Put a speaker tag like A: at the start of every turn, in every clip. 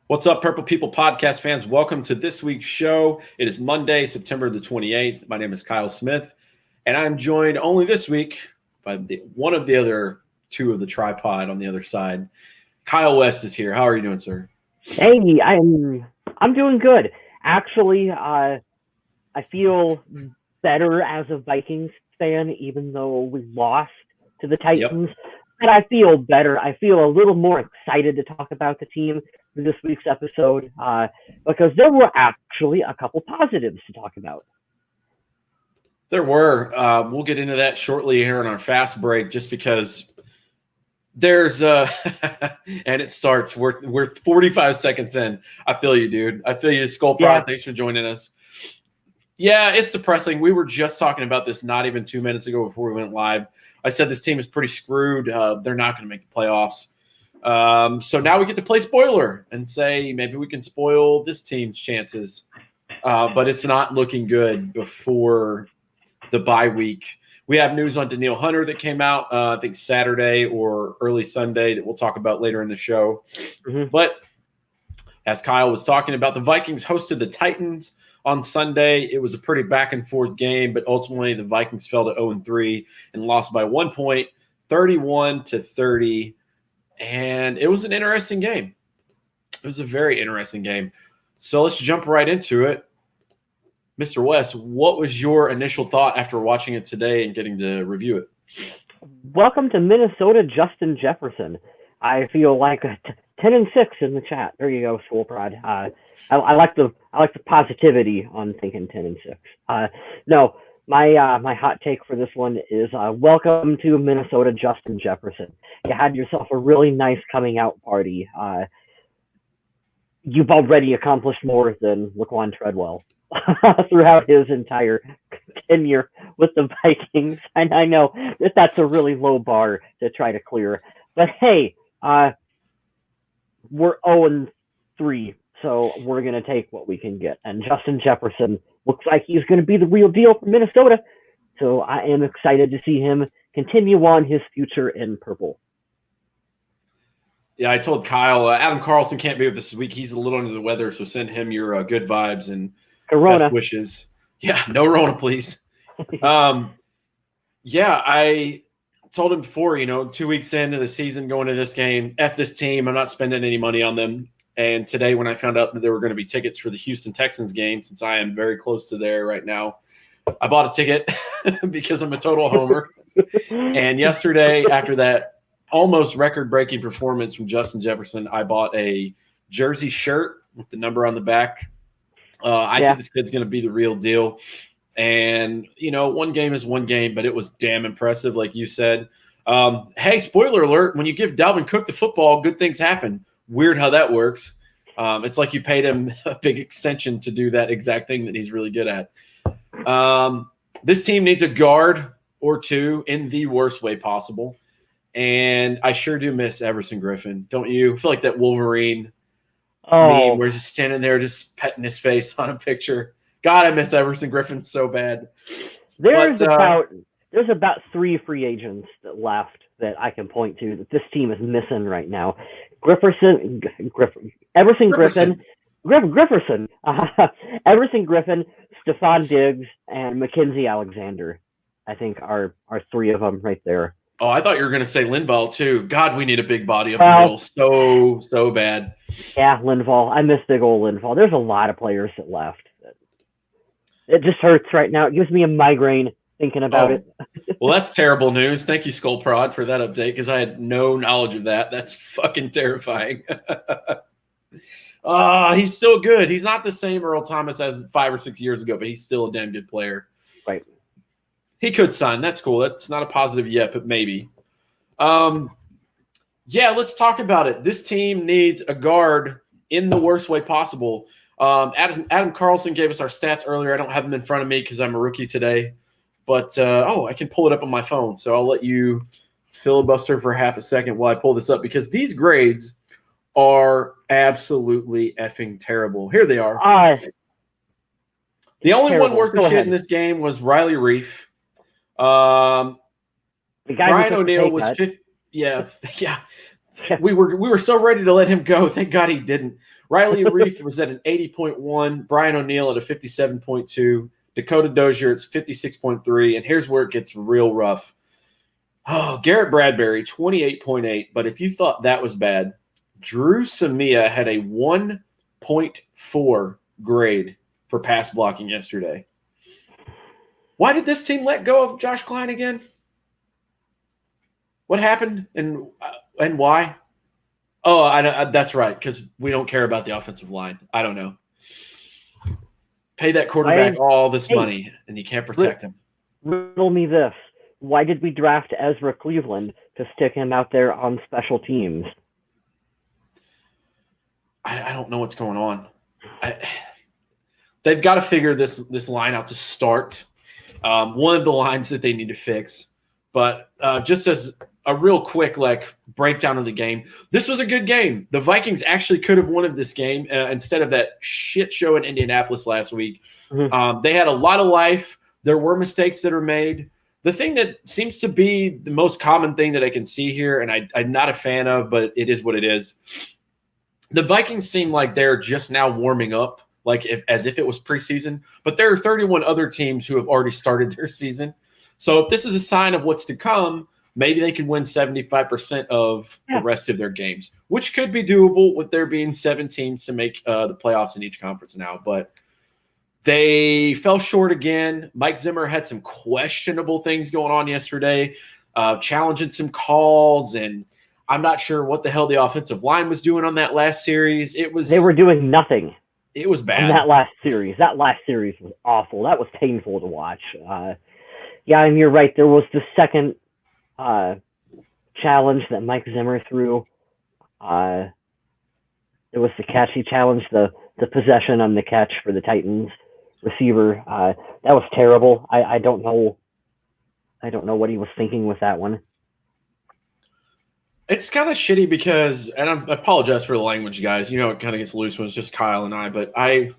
A: What's up, Purple People podcast fans? Welcome to this week's show. It is Monday, September the 28th. My name is Kyle Smith, and I'm joined only this week by one of the other two of the tripod on the other side. Kyle West is here. How are you doing, sir?
B: Hey, I'm doing good. Actually, I feel better as a Vikings fan, even though we lost to the Titans. But I feel better. I feel a little more excited to talk about the team for this week's episode because there were actually a couple positives to talk about.
A: There were. We'll get into that shortly here in our fast break, just because there's and it starts. We're 45 seconds in. I feel you, dude. I feel you, Skull Prod.
B: Yeah.
A: Thanks for joining us. Yeah, it's depressing. We were just talking about this not even 2 minutes ago before we went live. I said this team is pretty screwed. They're not going to make the playoffs. So now we get to play spoiler and say maybe we can spoil this team's chances. But it's not looking good before the bye week. We have news on Danielle Hunter that came out, I think Saturday or early Sunday, that we'll talk about later in the show.
B: Mm-hmm.
A: But as Kyle was talking about, the Vikings hosted the Titans on Sunday. It was a pretty back-and-forth game, but ultimately the Vikings fell to 0-3 and lost by 1 point, 31-30. And it was an interesting game. It was a very interesting game. So let's jump right into it. Mr. West, what was your initial thought after watching it today and getting to review it?
B: Welcome to Minnesota, Justin Jefferson. I feel like 10-6 in the chat. There you go, Soul Prod. I like the positivity on thinking 10-6. No, my hot take for this one is welcome to Minnesota, Justin Jefferson. You had yourself a really nice coming out party. You've already accomplished more than Laquan Treadwell throughout his entire tenure with the Vikings. And I know that that's a really low bar to try to clear. But hey, we're 0-3, so we're going to take what we can get. And Justin Jefferson looks like he's going to be the real deal for Minnesota. So I am excited to see him continue on his future in purple.
A: Yeah, I told Kyle, Adam Carlson can't be with us this week. He's a little under the weather, so send him your good vibes and
B: Corona
A: best wishes. Yeah, no Rona, please. Yeah, I told him before, 2 weeks into the season, going to this game, F this team. I'm not spending any money on them. And today when I found out that there were going to be tickets for the Houston Texans game, since I am very close to there right now, I bought a ticket because I'm a total homer. And yesterday, after that almost record-breaking performance from Justin Jefferson, I bought a jersey shirt with the number on the back. I think this kid's going to be the real deal. And, one game is one game, but it was damn impressive, like you said. Hey, spoiler alert, when you give Dalvin Cook the football, good things happen. Weird how that works. It's like you paid him a big extension to do that exact thing that he's really good at. This team needs a guard or two in the worst way possible. And I sure do miss Everson Griffin. Don't you? I feel like that Wolverine meme where he's just standing there just petting his face on a picture. God, I miss Everson Griffin so bad.
B: There's about 3 free agents that left that I can point to that this team is missing right now. Everson Griffin, Stephon Diggs, and Mackenzie Alexander. I think are 3 of them right there.
A: Oh, I thought you were going to say Linval too. God, we need a big body up the middle so bad.
B: Yeah, Linval. I miss big old Linval. There's a lot of players that left. It just hurts right now. It gives me a migraine thinking about it.
A: Well, that's terrible news. Thank you, Skull Prod, for that update because I had no knowledge of that. That's fucking terrifying. He's still good. He's not the same Earl Thomas as 5 or 6 years ago, but he's still a damn good player.
B: Right.
A: He could sign. That's cool. That's not a positive yet, but maybe. Yeah, let's talk about it. This team needs a guard in the worst way possible. Adam Carlson gave us our stats earlier. I don't have them in front of me because I'm a rookie today. But, I can pull it up on my phone. So I'll let you filibuster for half a second while I pull this up because these grades are absolutely effing terrible. Here they are. The only one worth the shit in this game was Riley Reif. Brian O'Neill was 50. Yeah. we were so ready to let him go. Thank God he didn't. Riley Reef was at an 80.1, Brian O'Neill at a 57.2, Dakota Dozier at 56.3, and here's where it gets real rough. Oh, Garrett Bradbury, 28.8, but if you thought that was bad, Drew Samia had a 1.4 grade for pass blocking yesterday. Why did this team let go of Josh Klein again? What happened and why? Oh, that's right, because we don't care about the offensive line. I don't know. Pay that quarterback all this money, and you can't protect him.
B: Riddle me this. Why did we draft Ezra Cleveland to stick him out there on special teams?
A: I don't know what's going on. They've got to figure this line out to start. One of the lines that they need to fix. But just as a real quick breakdown of the game, this was a good game. The Vikings actually could have won this game instead of that shit show in Indianapolis last week. Mm-hmm. They had a lot of life. There were mistakes that are made. The thing that seems to be the most common thing that I can see here, and I'm not a fan of, but it is what it is. The Vikings seem like they're just now warming up, as if it was preseason. But there are 31 other teams who have already started their season. So if this is a sign of what's to come, maybe they can win 75% of the rest of their games, which could be doable with there being 7 teams to make the playoffs in each conference now. But they fell short again. Mike Zimmer had some questionable things going on yesterday, challenging some calls, and I'm not sure what the hell the offensive line was doing on that last series. They
B: were doing nothing.
A: It was bad.
B: On that last series. That last series was awful. That was painful to watch. Yeah, and you're right. There was the second challenge that Mike Zimmer threw. There was the catch. He challenged the possession on the catch for the Titans receiver. That was terrible. I don't know what he was thinking with that one.
A: It's kind of shitty because, and I apologize for the language, guys. It kind of gets loose when it's just Kyle and I, but I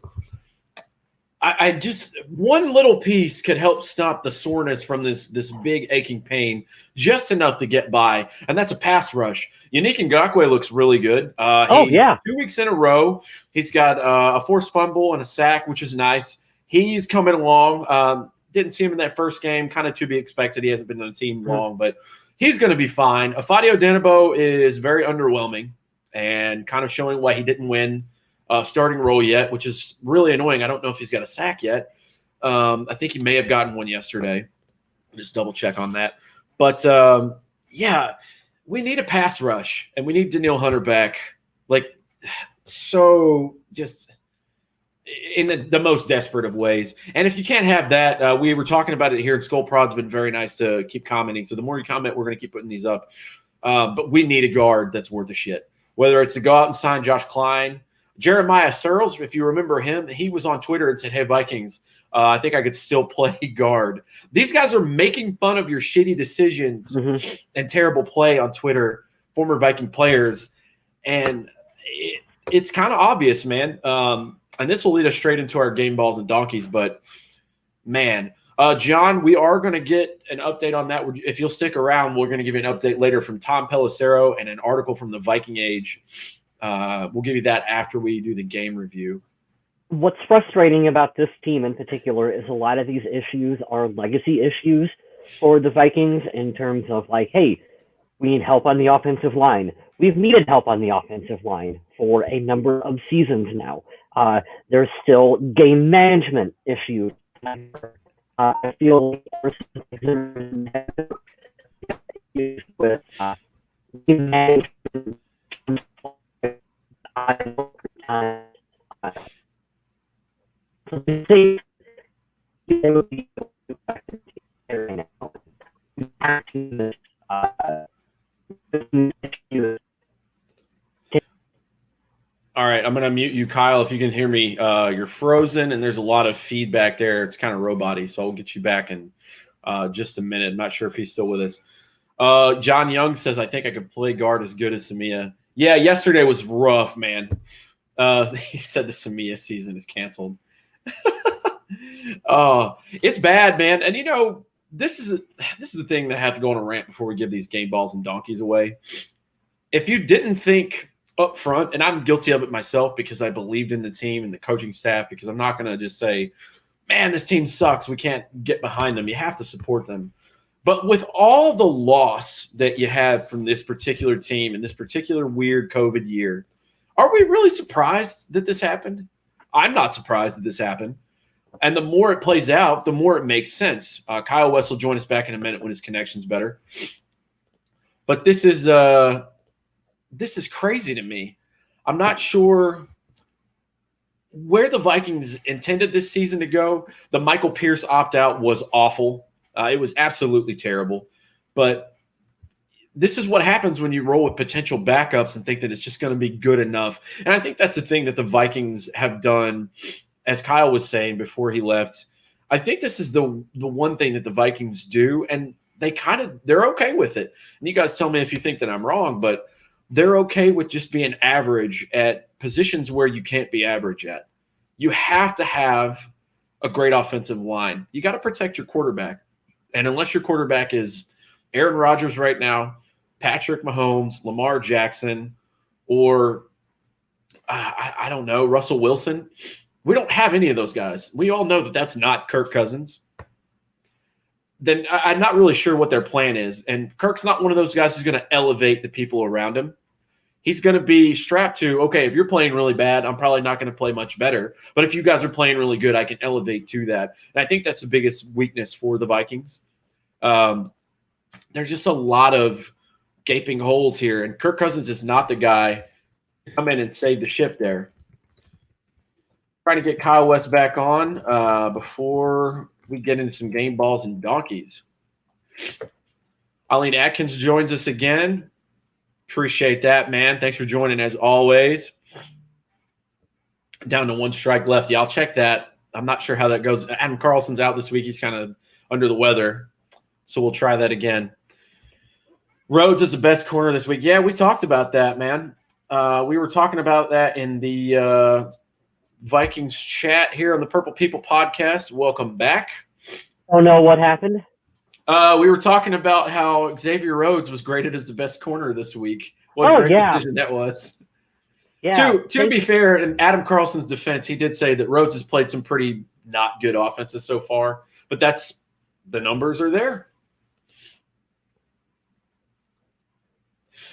A: just, one little piece could help stop the soreness from this big aching pain, just enough to get by, and that's a pass rush. Yannick Ngakoue looks really good. 2 weeks in a row, he's got a forced fumble and a sack, which is nice. He's coming along. Didn't see him in that first game, kind of to be expected. He hasn't been on the team long, but he's going to be fine. Afadio Denebo is very underwhelming and kind of showing why he didn't win starting role yet, which is really annoying. I don't know if he's got a sack yet. I think he may have gotten one yesterday. Just double check on that. But we need a pass rush, and we need Danielle Hunter back. Just in the most desperate of ways. And if you can't have that, we were talking about it here, and Skull Prod's been very nice to keep commenting. So the more you comment, we're going to keep putting these up. But we need a guard that's worth a shit. Whether it's to go out and sign Josh Klein, Jeremiah Searles, if you remember him, he was on Twitter and said, "Hey, Vikings, I think I could still play guard." These guys are making fun of your shitty decisions and terrible play on Twitter, former Viking players. And it's kind of obvious, man. And this will lead us straight into our game balls and donkeys. But, man, John, we are going to get an update on that. If you'll stick around, we're going to give you an update later from Tom Pelissero and an article from the Viking Age. We'll give you that after we do the game review.
B: What's frustrating about this team in particular is a lot of these issues are legacy issues for the Vikings in terms of hey, we need help on the offensive line. We've needed help on the offensive line for a number of seasons now. There's still game management issues. I feel like with game management.
A: All right, I'm going to mute you, Kyle. If you can hear me, you're frozen, and there's a lot of feedback there. It's kind of robot-y, so I'll get you back in just a minute. I'm not sure if he's still with us. John Young says, "I think I could play guard as good as Samia." Yeah, yesterday was rough, man. He said the Samia season is canceled. It's bad, man. And, this is the thing that I have to go on a rant before we give these game balls and donkeys away. if you didn't think up front, and I'm guilty of it myself because I believed in the team and the coaching staff, because I'm not going to just say, man, this team sucks, we can't get behind them. You have to support them. But with all the loss that you have from this particular team in this particular weird COVID year, are we really surprised that this happened? I'm not surprised that this happened. And the more it plays out, the more it makes sense. Kyle West will join us back in a minute when his connection's better. But this is crazy to me. I'm not sure where the Vikings intended this season to go. The Michael Pierce opt-out was awful. It was absolutely terrible. But this is what happens when you roll with potential backups and think that it's just going to be good enough. And I think that's the thing that the Vikings have done, as Kyle was saying before he left. I think this is the one thing that the Vikings do, and they're okay with it. And you guys tell me if you think that I'm wrong, but they're okay with just being average at positions where you can't be average at. You have to have a great offensive line. You got to protect your quarterback. And unless your quarterback is Aaron Rodgers right now, Patrick Mahomes, Lamar Jackson, or I don't know, Russell Wilson, we don't have any of those guys. We all know that that's not Kirk Cousins. Then I'm not really sure what their plan is. And Kirk's not one of those guys who's going to elevate the people around him. He's going to be strapped to, okay, if you're playing really bad, I'm probably not going to play much better. But if you guys are playing really good, I can elevate to that. And I think that's the biggest weakness for the Vikings. There's just a lot of gaping holes here. And Kirk Cousins is not the guy to come in and save the ship there. Trying to get Kyle West back on before we get into some game balls and donkeys. Eileen Atkins joins us again. Appreciate that, man. Thanks for joining as always. Down to one strike left. Yeah, I'll check that. I'm not sure how that goes. Adam Carlson's out this week. He's kind of under the weather, so we'll try that again. Rhodes is the best corner this week. Yeah, we talked about that, man. We were talking about that in the Vikings chat here on the Purple People podcast. Welcome back.
B: Oh, no, what happened?
A: We were talking about how Xavier Rhodes was graded as the best corner this week. What a great decision that was.
B: Yeah.
A: To be fair, in Adam Carlson's defense, he did say that Rhodes has played some pretty not good offenses so far, but the numbers are there.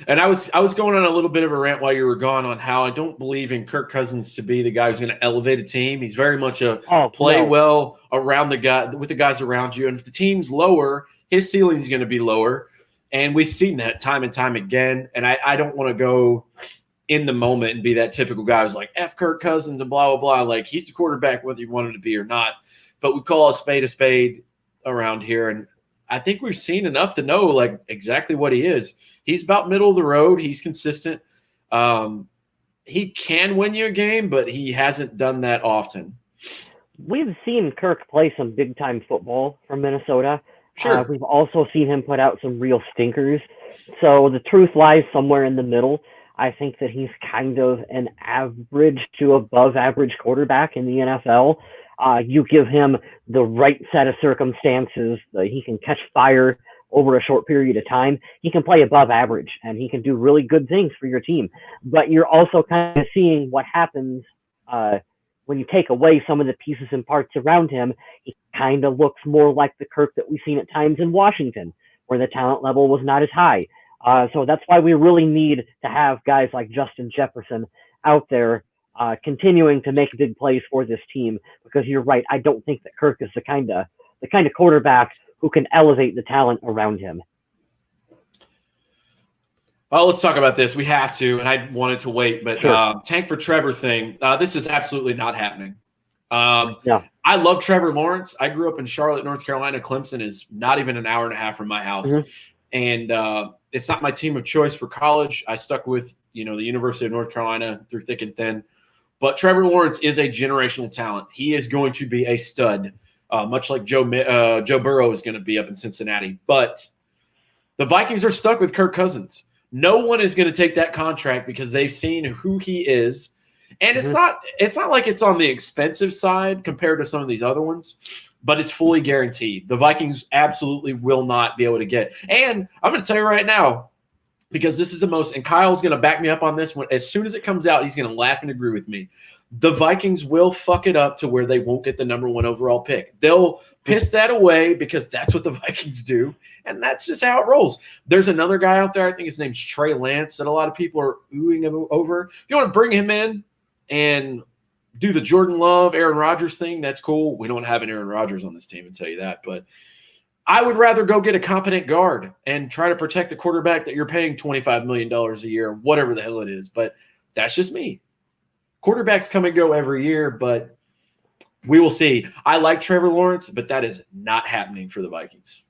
A: And I was going on a little bit of a rant while you were gone on how I don't believe in Kirk Cousins to be the guy who's going to elevate a team. He's very much well around the guy with the guys around you. And if the team's lower, his ceiling is going to be lower. And we've seen that time and time again. And I don't want to go in the moment and be that typical guy who's like, F Kirk Cousins and blah, blah, blah. Like, he's the quarterback whether you want him to be or not. But we call a spade around here. And I think we've seen enough to know like exactly what he is. He's about middle of the road. He's consistent. He can win you a game, but he hasn't done that often.
B: We've seen Kirk play some big-time football for Minnesota.
A: Sure.
B: We've also seen him put out some real stinkers. So the truth lies somewhere in the middle. I think that he's kind of an average to above average quarterback in the NFL. You give him the right set of circumstances. He can catch fire over a short period of time. He can play above average, and he can do really good things for your team. But you're also kind of seeing what happens when you take away some of the pieces and parts around him. He kind of looks more like the Kirk that we've seen at times in Washington, where the talent level was not as high. So that's why we really need to have guys like Justin Jefferson out there continuing to make big plays for this team, because you're right. I don't think that Kirk is the kind of quarterback who can elevate the talent around him.
A: Well, let's talk about this. We have to, and I wanted to wait, but
B: Sure.
A: Tank for Trevor thing, this is absolutely not happening.
B: Yeah.
A: I love Trevor Lawrence. I grew up in Charlotte, North Carolina. Clemson is not even an hour and a half from my house.
B: Mm-hmm.
A: And it's not my team of choice for college. I stuck with, the University of North Carolina through thick and thin. But Trevor Lawrence is a generational talent. He is going to be a stud. Much like Joe Burrow is going to be up in Cincinnati. But the Vikings are stuck with Kirk Cousins. No one is going to take that contract because they've seen who he is. And it's not like it's on the expensive side compared to some of these other ones, but it's fully guaranteed. The Vikings absolutely will not be able to get. And I'm going to tell you right now, because this is the most, and Kyle's going to back me up on this one. As soon as it comes out, he's going to laugh and agree with me. The Vikings will fuck it up to where they won't get the number 1 overall pick. They'll piss that away because that's what the Vikings do, and that's just how it rolls. There's another guy out there, I think his name's Trey Lance, that a lot of people are oohing him over. If you want to bring him in and do the Jordan Love, Aaron Rodgers thing, that's cool. We don't have an Aaron Rodgers on this team, and tell you that, but I would rather go get a competent guard and try to protect the quarterback that you're paying $25 million a year, whatever the hell it is. But that's just me. Quarterbacks come and go every year, but we will see. I like Trevor Lawrence, but that is not happening for the Vikings.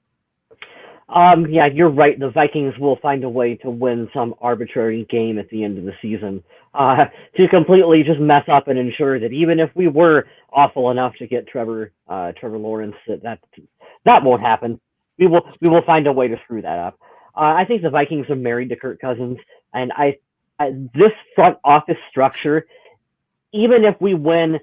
B: Yeah, you're right. The Vikings will find a way to win some arbitrary game at the end of the season to completely just mess up and ensure that even if we were awful enough to get Trevor Lawrence, that won't happen. We will find a way to screw that up. I think the Vikings are married to Kirk Cousins, and this front office structure, even if we win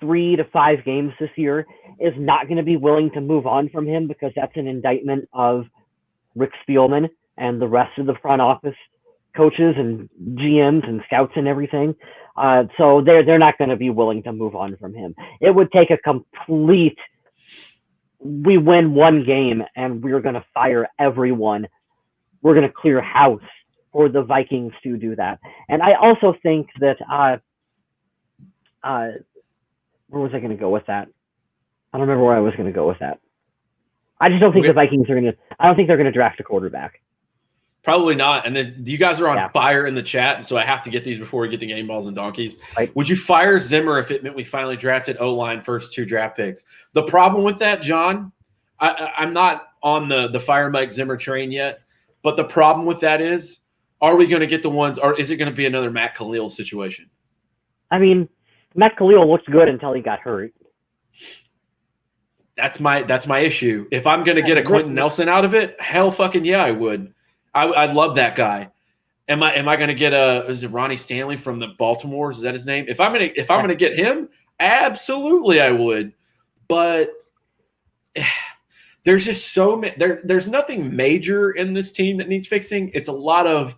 B: 3 to 5 games this year, is not going to be willing to move on from him because that's an indictment of Rick Spielman and the rest of the front office coaches and GMs and scouts and everything. So they're not going to be willing to move on from him. It would take a complete, we win 1 game and we're going to fire everyone. We're going to clear house for the Vikings to do that. And I also think that where was I going to go with that? I don't remember where I was going to go with that. I just don't think the Vikings are going to. I don't think they're going to draft a quarterback.
A: Probably not. And then you guys are on fire in the chat, and so I have to get these before we get to game balls and donkeys.
B: Right.
A: Would you fire Zimmer if it meant we finally drafted O-line first 2 draft picks? The problem with that, John, I'm not on the fire Mike Zimmer train yet, but the problem with that is, are we going to get the ones, or is it going to be another Matt Khalil situation?
B: I mean, Matt Khalil looked good until he got hurt.
A: That's my issue. If I'm going to get a Quentin Nelson out of it, hell fucking yeah, I would. I love that guy. Am I going to get is it Ronnie Stanley from the Baltimores? Is that his name? If I'm going to get him, absolutely I would. But there's just so many. There's nothing major in this team that needs fixing. It's a lot of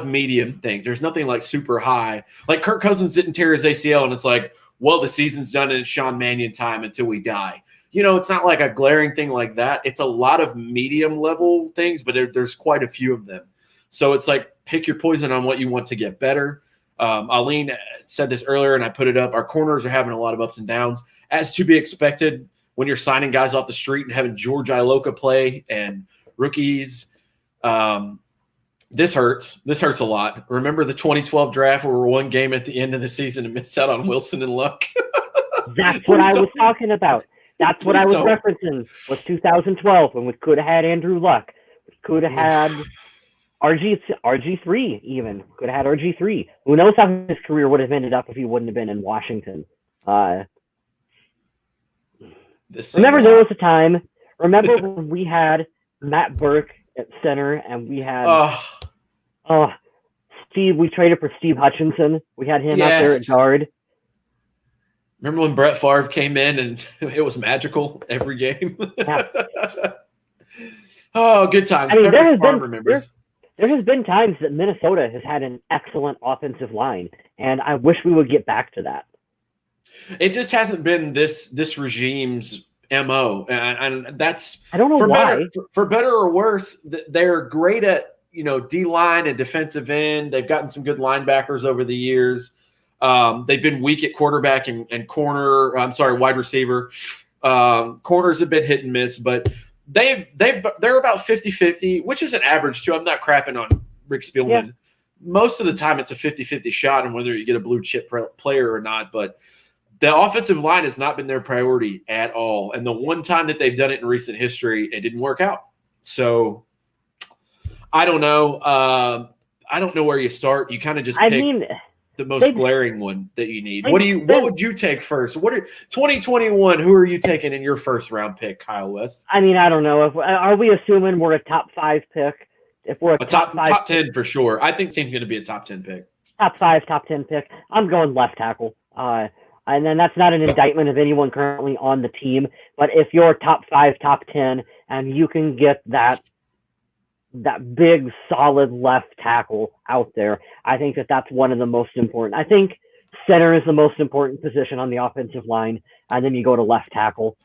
A: medium things. There's nothing like super high. Like Kirk Cousins didn't tear his ACL, and it's like, well, the season's done and it's Sean Mannion time until we die. It's not like a glaring thing like that. It's a lot of medium level things, but there's quite a few of them. So it's like, pick your poison on what you want to get better. Aline said this earlier, and I put it up. Our corners are having a lot of ups and downs, as to be expected when you're signing guys off the street and having George Iloka play and rookies. This hurts. This hurts a lot. Remember the 2012 draft where we're 1 game at the end of the season and missed out on Wilson and Luck?
B: That's what I was talking about. That's what I was referencing. Was 2012 when we could have had Andrew Luck. We could have had RG3 even. Could have had RG3. Who knows how his career would have ended up if he wouldn't have been in Washington. Remember there was a time. Remember when we had Matt Burke at center and we had Steve. We traded for Steve Hutchinson. We had him out there at guard.
A: Remember when Brett Favre came in and it was magical every game?
B: Yeah.
A: Oh, good times.
B: I mean, there has been times that Minnesota has had an excellent offensive line, and I wish we would get back to that.
A: It just hasn't been this regime's MO, and that's,
B: I don't know why.
A: For better or worse, they're great at D-line and defensive end. They've gotten some good linebackers over the years. They've been weak at quarterback and wide receiver. Corners have been hit and miss, but they're about 50-50, which is an average too. I'm not crapping on Rick Spielman. Yeah. Most of the time it's a 50-50 shot on whether you get a blue chip player or not, but the offensive line has not been their priority at all. And the one time that they've done it in recent history, it didn't work out. So I don't know. I don't know where you start. You kind of just pick the most glaring one that you need. What would you take first? 2021? Who are you taking in your first round pick, Kyle West?
B: I mean, I don't know. Are we assuming we're a top 5 pick? If we're a
A: top 10 for sure. I think the team's going to be a top 10 pick.
B: Top 5, top 10 pick. I'm going left tackle. And then that's not an indictment of anyone currently on the team. But if you're top 5, top 10, and you can get that that big, solid left tackle out there. I think that's one of the most important. I think center is the most important position on the offensive line, and then you go to left tackle.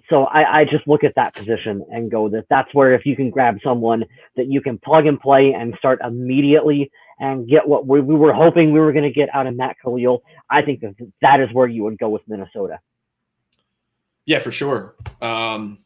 B: So I just look at that position and go that's where if you can grab someone that you can plug and play and start immediately and get what we were hoping we were going to get out of Matt Khalil, I think that is where you would go with Minnesota.
A: Yeah, for sure.
B: Left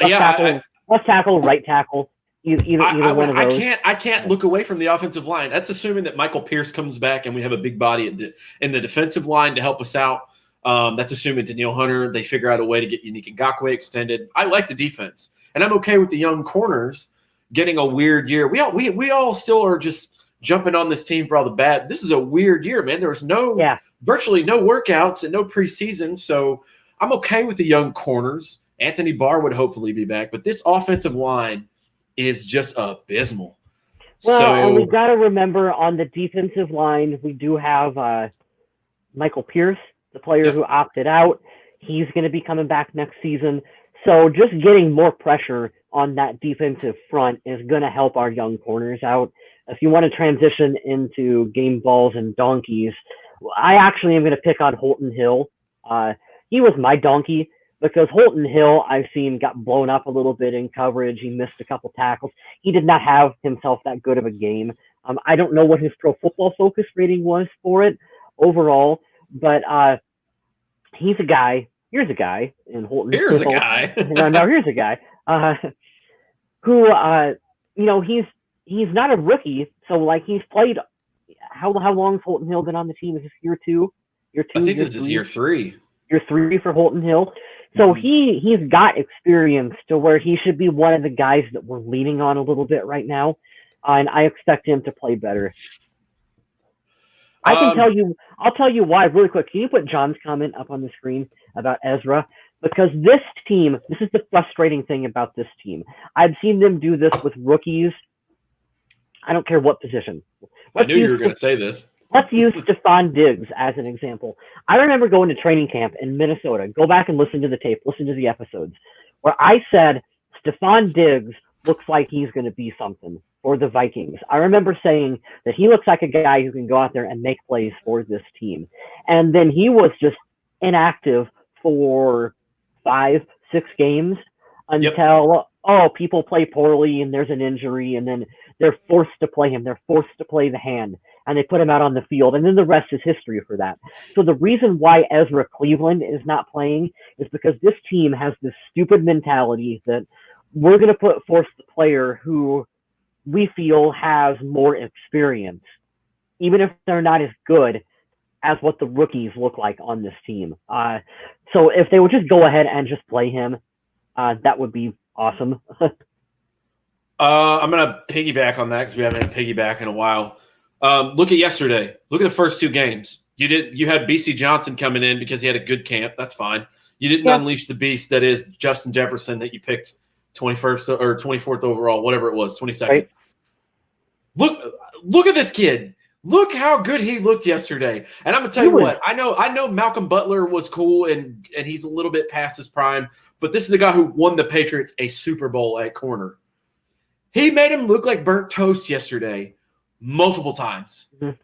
B: tackle, right tackle, either one of those.
A: I can't look away from the offensive line. That's assuming that Michael Pierce comes back and we have a big body in the defensive line to help us out. That's assuming Danielle Hunter, they figure out a way to get Unique Ngakoue extended. I like the defense, and I'm okay with the young corners getting a weird year. We all still are just jumping on this team for all the bad. This is a weird year, man. There was virtually no workouts and no preseason, so I'm okay with the young corners. Anthony Barr would hopefully be back, but this offensive line is just abysmal.
B: Well, and we've got to remember on the defensive line, we do have Michael Pierce, the player who opted out. He's going to be coming back next season. So just getting more pressure on that defensive front is going to help our young corners out. If you want to transition into game balls and donkeys, I actually am going to pick on Holton Hill. He was my donkey because Holton Hill, I've seen, got blown up a little bit in coverage. He missed a couple tackles. He did not have himself that good of a game. I don't know what his Pro Football Focus rating was for it overall, but he's a guy. Here's a guy in Holton.
A: Here's a guy.
B: Here's a guy who, he's not a rookie. So like he's played. How long has Holton Hill been on the team? Is this year two?
A: I think this is year 3.
B: Year 3 for Holton Hill. So he's got experience to where he should be one of the guys that we're leaning on a little bit right now, and I expect him to play better. I'll tell you why really quick. Can you put John's comment up on the screen about Ezra? Because this is the frustrating thing about this team. I've seen them do this with rookies. I don't care what position.
A: I knew you were going to say this.
B: Let's use Stephon Diggs as an example. I remember going to training camp in Minnesota. Go back and listen to the tape, listen to the episodes, where I said Stephon Diggs looks like he's going to be something for the Vikings. I remember saying that he looks like a guy who can go out there and make plays for this team. And then he was just inactive for 5-6 games until, people play poorly and there's an injury, and then they're forced to play him. They're forced to play the hand, and they put him out on the field, and then the rest is history for that. So the reason why Ezra Cleveland is not playing is because this team has this stupid mentality that we're going to force the player who we feel has more experience, even if they're not as good as what the rookies look like on this team. So if they would just go ahead and just play him, that would be awesome.
A: I'm going to piggyback on that because we haven't had piggyback in a while. Look at yesterday. Look at the first 2 games. You had BC Johnson coming in because he had a good camp. That's fine. You didn't unleash the beast that is Justin Jefferson that you picked 21st or 24th overall, whatever it was, 22nd. Right. Look at this kid. Look how good he looked yesterday. And I'm gonna tell you what, I know Malcolm Butler was cool and he's a little bit past his prime, but this is a guy who won the Patriots a Super Bowl at corner. He made him look like burnt toast yesterday multiple times. Mm-hmm.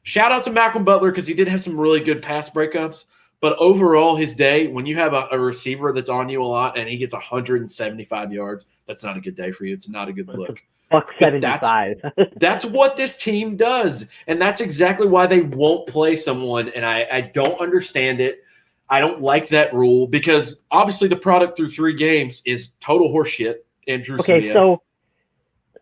A: Shout out to Malcolm Butler because he did have some really good pass breakups. But overall, his day, when you have a receiver that's on you a lot and he gets 175 yards, that's not a good day for you. It's not a good look.
B: Fuck 75.
A: That's what this team does. And that's exactly why they won't play someone. And I don't understand it. I don't like that rule because obviously the product through 3 games is total horseshit. Andrew
B: so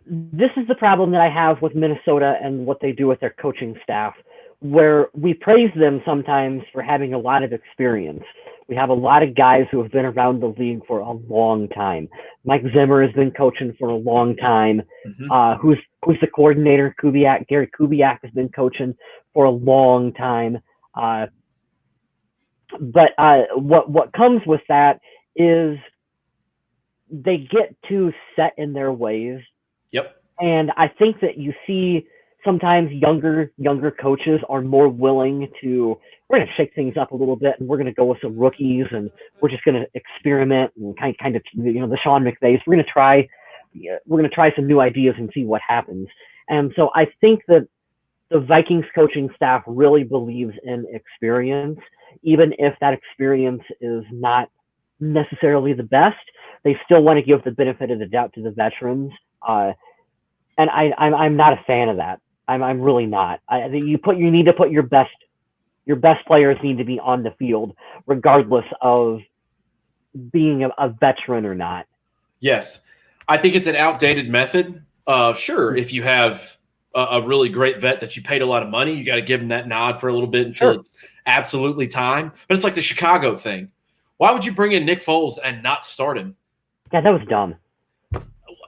B: this is the problem that I have with Minnesota and what they do with their coaching staff, where we praise them sometimes for having a lot of experience. We have a lot of guys who have been around the league for a long time. Mike Zimmer has been coaching for a long time. Mm-hmm. Who's the coordinator? Gary Kubiak has been coaching for a long time. But what comes with that is they get too set in their ways.
A: Yep.
B: And I think that you see sometimes younger coaches are more willing to, we're going to shake things up a little bit and we're going to go with some rookies and we're just going to experiment and kind of, the Sean McVays. We're going to try we're going to try some new ideas and see what happens. And so I think that the Vikings coaching staff really believes in experience, even if that experience is not necessarily the best. They still want to give the benefit of the doubt to the veterans, and I'm not a fan of that. I'm really not. You need to put your best players need to be on the field, regardless of being a veteran or not.
A: Yes, I think it's an outdated method. Sure, if you have a really great vet that you paid a lot of money, you got to give him that nod for a little bit until it's absolutely time. But it's like the Chicago thing. Why would you bring in Nick Foles and not start him?
B: Yeah, that was dumb.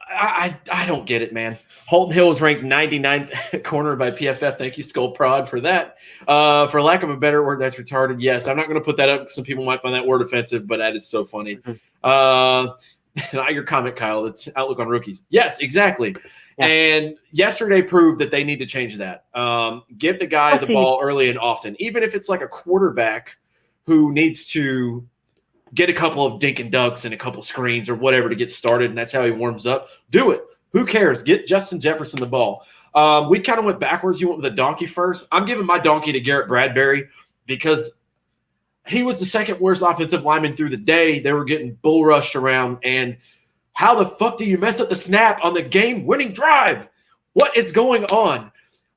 A: I don't get it, man. Holton Hill was ranked 99th corner by PFF. Thank you, Skull Prod, for that. For lack of a better word, that's retarded. Yes, I'm not going to put that up. Some people might find that word offensive, but that is so funny. Not your comment, Kyle. It's Outlook on Rookies. Yes, exactly. Yeah. And yesterday proved that they need to change that. Give the guy the ball early and often, even if it's like a quarterback who needs to get a couple of dink and dunks and a couple screens or whatever to get started, and that's how he warms up. Do it. Who cares? Get Justin Jefferson the ball. We kind of went backwards. You went with a donkey first. I'm giving my donkey to Garrett Bradbury because he was the second worst offensive lineman through the day. They were getting bull rushed around. And how the fuck do you mess up the snap on the game-winning drive? What is going on?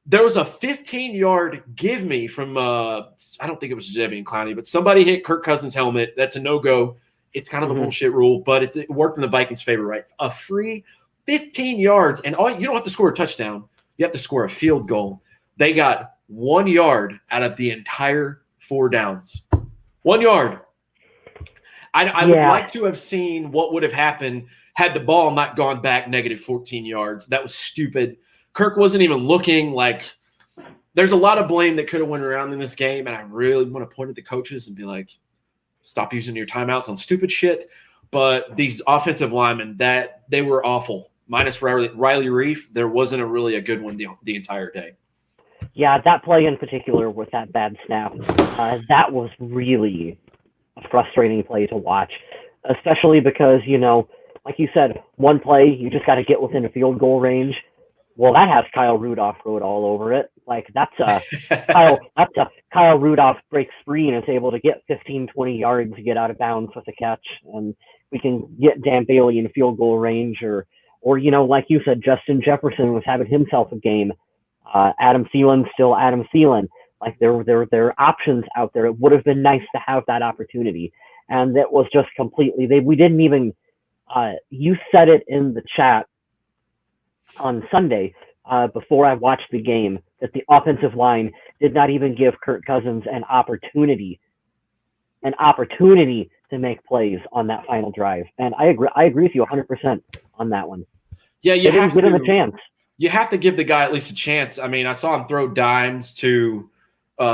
A: There was a 15-yard give me from I don't think it was Jadeveon Clowney, but somebody hit Kirk Cousins' helmet. That's a no-go. It's kind of a bullshit rule, but it worked in the Vikings' favor, right? A free 15 yards, and you don't have to score a touchdown. You have to score a field goal. They got 1 yard out of the entire 4 downs. 1 yard. I would like to have seen what would have happened had the ball not gone back negative 14 yards. That was stupid. Kirk wasn't even looking. Like, there's a lot of blame that could have went around in this game, and I really want to point at the coaches and be like, stop using your timeouts on stupid shit. But these offensive linemen, they were awful. Minus Riley Reef, there wasn't really a good one the entire day.
B: Yeah, that play in particular with that bad snap, that was really a frustrating play to watch, especially because, like you said, one play, you just got to get within a field goal range. Well, that has Kyle Rudolph wrote all over it. Like, that's a Kyle Rudolph breaks free and is able to get 15, 20 yards to get out of bounds with a catch. And we can get Dan Bailey in field goal range or like you said, Justin Jefferson was having himself a game. Adam Thielen's still Adam Thielen. Like, there are options out there. It would have been nice to have that opportunity. And that was just completely, we didn't even, you said it in the chat on Sunday before I watched the game that the offensive line did not even give Kirk Cousins an opportunity to make plays on that final drive. And I agree with you 100% on that one.
A: Yeah, you have to
B: give him a chance.
A: You have to give the guy at least a chance. I mean, I saw him throw dimes to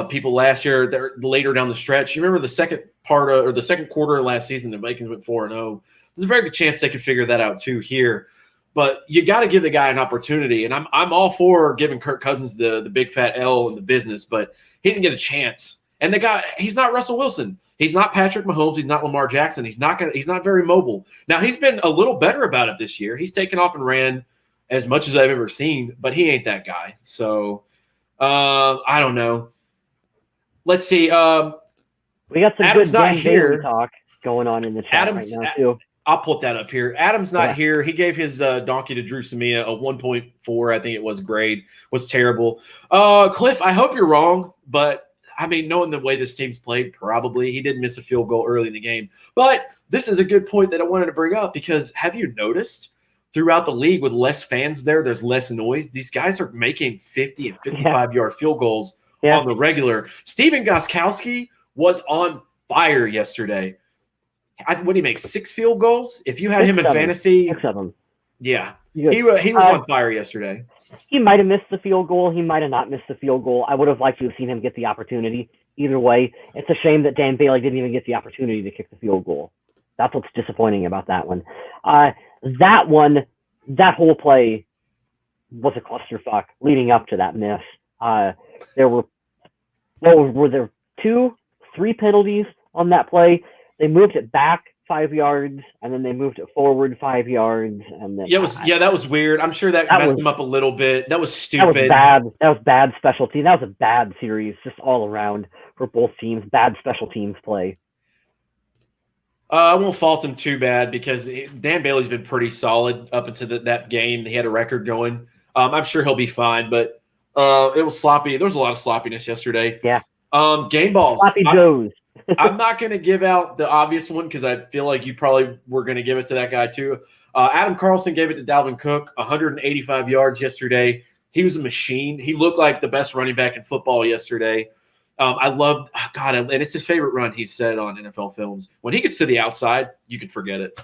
A: people last year later down the stretch. You remember the second quarter of last season, the Vikings went 4-0. There's a very good chance they could figure that out too here. But you got to give the guy an opportunity. And I'm all for giving Kirk Cousins the big fat L in the business, but he didn't get a chance. And the guy, he's not Russell Wilson. He's not Patrick Mahomes. He's not Lamar Jackson. He's not very mobile. Now, he's been a little better about it this year. He's taken off and ran as much as I've ever seen, but he ain't that guy. So I don't know. Let's see. We
B: got some Adam's good Dan Bailey talk going on in the chat right now too.
A: I'll put that up here. Adam's not here. He gave his donkey to Drew Samia a 1.4, I think it was, grade. Was terrible. Cliff, I hope you're wrong, but I mean, knowing the way this team's played, probably. He did miss a field goal early in the game. But this is a good point that I wanted to bring up because have you noticed throughout the league with less fans there's less noise? These guys are making 50 and 55-yard field goals on the regular. Steven Gostkowski was on fire yesterday. What did he make, 6 field goals? If you had him in fantasy.
B: 6 of them.
A: Yeah. He was on fire yesterday.
B: He might have missed the field goal. He might have not missed the field goal. I would have liked to have seen him get the opportunity. Either way, it's a shame that Dan Bailey didn't even get the opportunity to kick the field goal. That's what's disappointing about that one. That whole play was a clusterfuck leading up to that miss. There were 2, 3 penalties on that play. They moved it back 5 yards, and then they moved it forward 5 yards, and then
A: that was weird. I'm sure that messed him up a little bit. That was stupid.
B: That was bad special team. That was a bad series, just all around for both teams. Bad special teams play.
A: I won't fault him too bad because Dan Bailey's been pretty solid up into that game. He had a record going. I'm sure he'll be fine, but it was sloppy. There was a lot of sloppiness yesterday.
B: Yeah.
A: Game balls.
B: Sloppy Joes.
A: I'm not going to give out the obvious one because I feel like you probably were going to give it to that guy too. Adam Carlson gave it to Dalvin Cook, 185 yards yesterday. He was a machine. He looked like the best running back in football yesterday. I loved and it's his favorite run, he said on NFL Films. When he gets to the outside, you can forget it.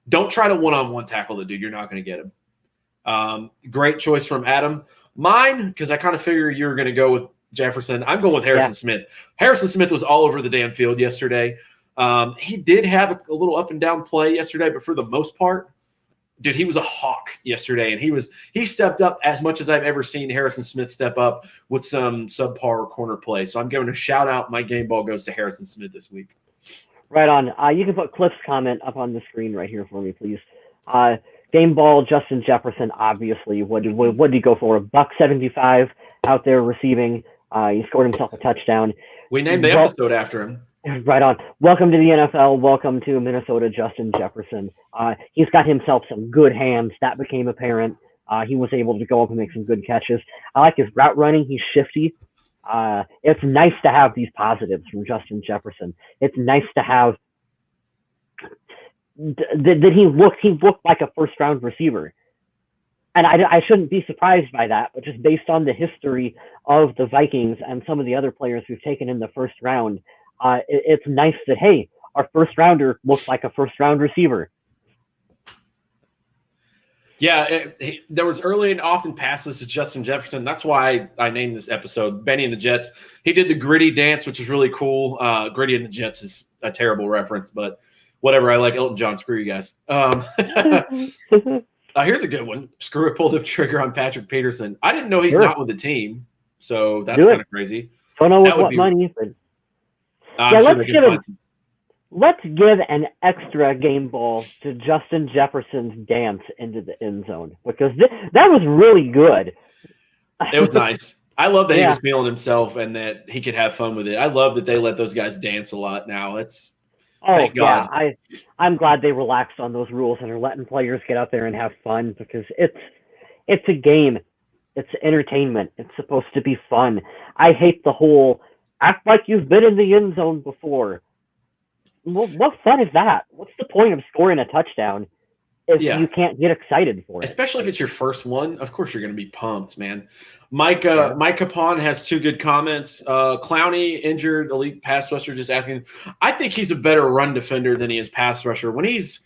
A: Don't try to one-on-one tackle the dude. You're not going to get him. Great choice from Adam. Mine, because I kind of figure you were going to go with Jefferson. I'm going with Harrison Smith. Harrison Smith was all over the damn field yesterday. He did have a little up and down play yesterday, but for the most part, dude, he was a hawk yesterday, and he stepped up as much as I've ever seen Harrison Smith step up with some subpar corner play. So I'm giving a shout out. My game ball goes to Harrison Smith this week.
B: Right on. You can put Cliff's comment up on the screen right here for me, please. Game ball, Justin Jefferson, obviously. What did he go for? $175 out there receiving. He scored himself a touchdown.
A: We named the episode after him.
B: Right on. Welcome to the NFL. Welcome to Minnesota, Justin Jefferson. He's got himself some good hands. That became apparent. He was able to go up and make some good catches. I like his route running. He's shifty. It's nice to have these positives from Justin Jefferson. It's nice to have that he looked like a first-round receiver. And I shouldn't be surprised by that, but just based on the history of the Vikings and some of the other players we've taken in the first round, it's nice that, hey, our first rounder looks like a first round receiver.
A: Yeah, there was early and often passes to Justin Jefferson. That's why I named this episode Benny and the Jets. He did the Griddy dance, which is really cool. Griddy and the Jets is a terrible reference, but whatever. I like Elton John. Screw you guys. Here's a good one. Screw it, pull the trigger on Patrick Peterson. I didn't know he's not with the team, so that's kind of crazy.
B: Don't know what money, but let's give an extra game ball to Justin Jefferson's dance into the end zone because that was really good.
A: It was nice. I love that he was feeling himself and that he could have fun with it. I love that they let those guys dance a lot now. Thank God.
B: I'm glad they relaxed on those rules and are letting players get out there and have fun because it's a game. It's entertainment. It's supposed to be fun. I hate the whole act like you've been in the end zone before. Well, what fun is that? What's the point of scoring a touchdown if you can't get excited for it?
A: Especially if it's your first one. Of course you're going to be pumped, man. Mike Capon has two good comments. Clowney, injured elite pass rusher, just asking. I think he's a better run defender than he is pass rusher. When he's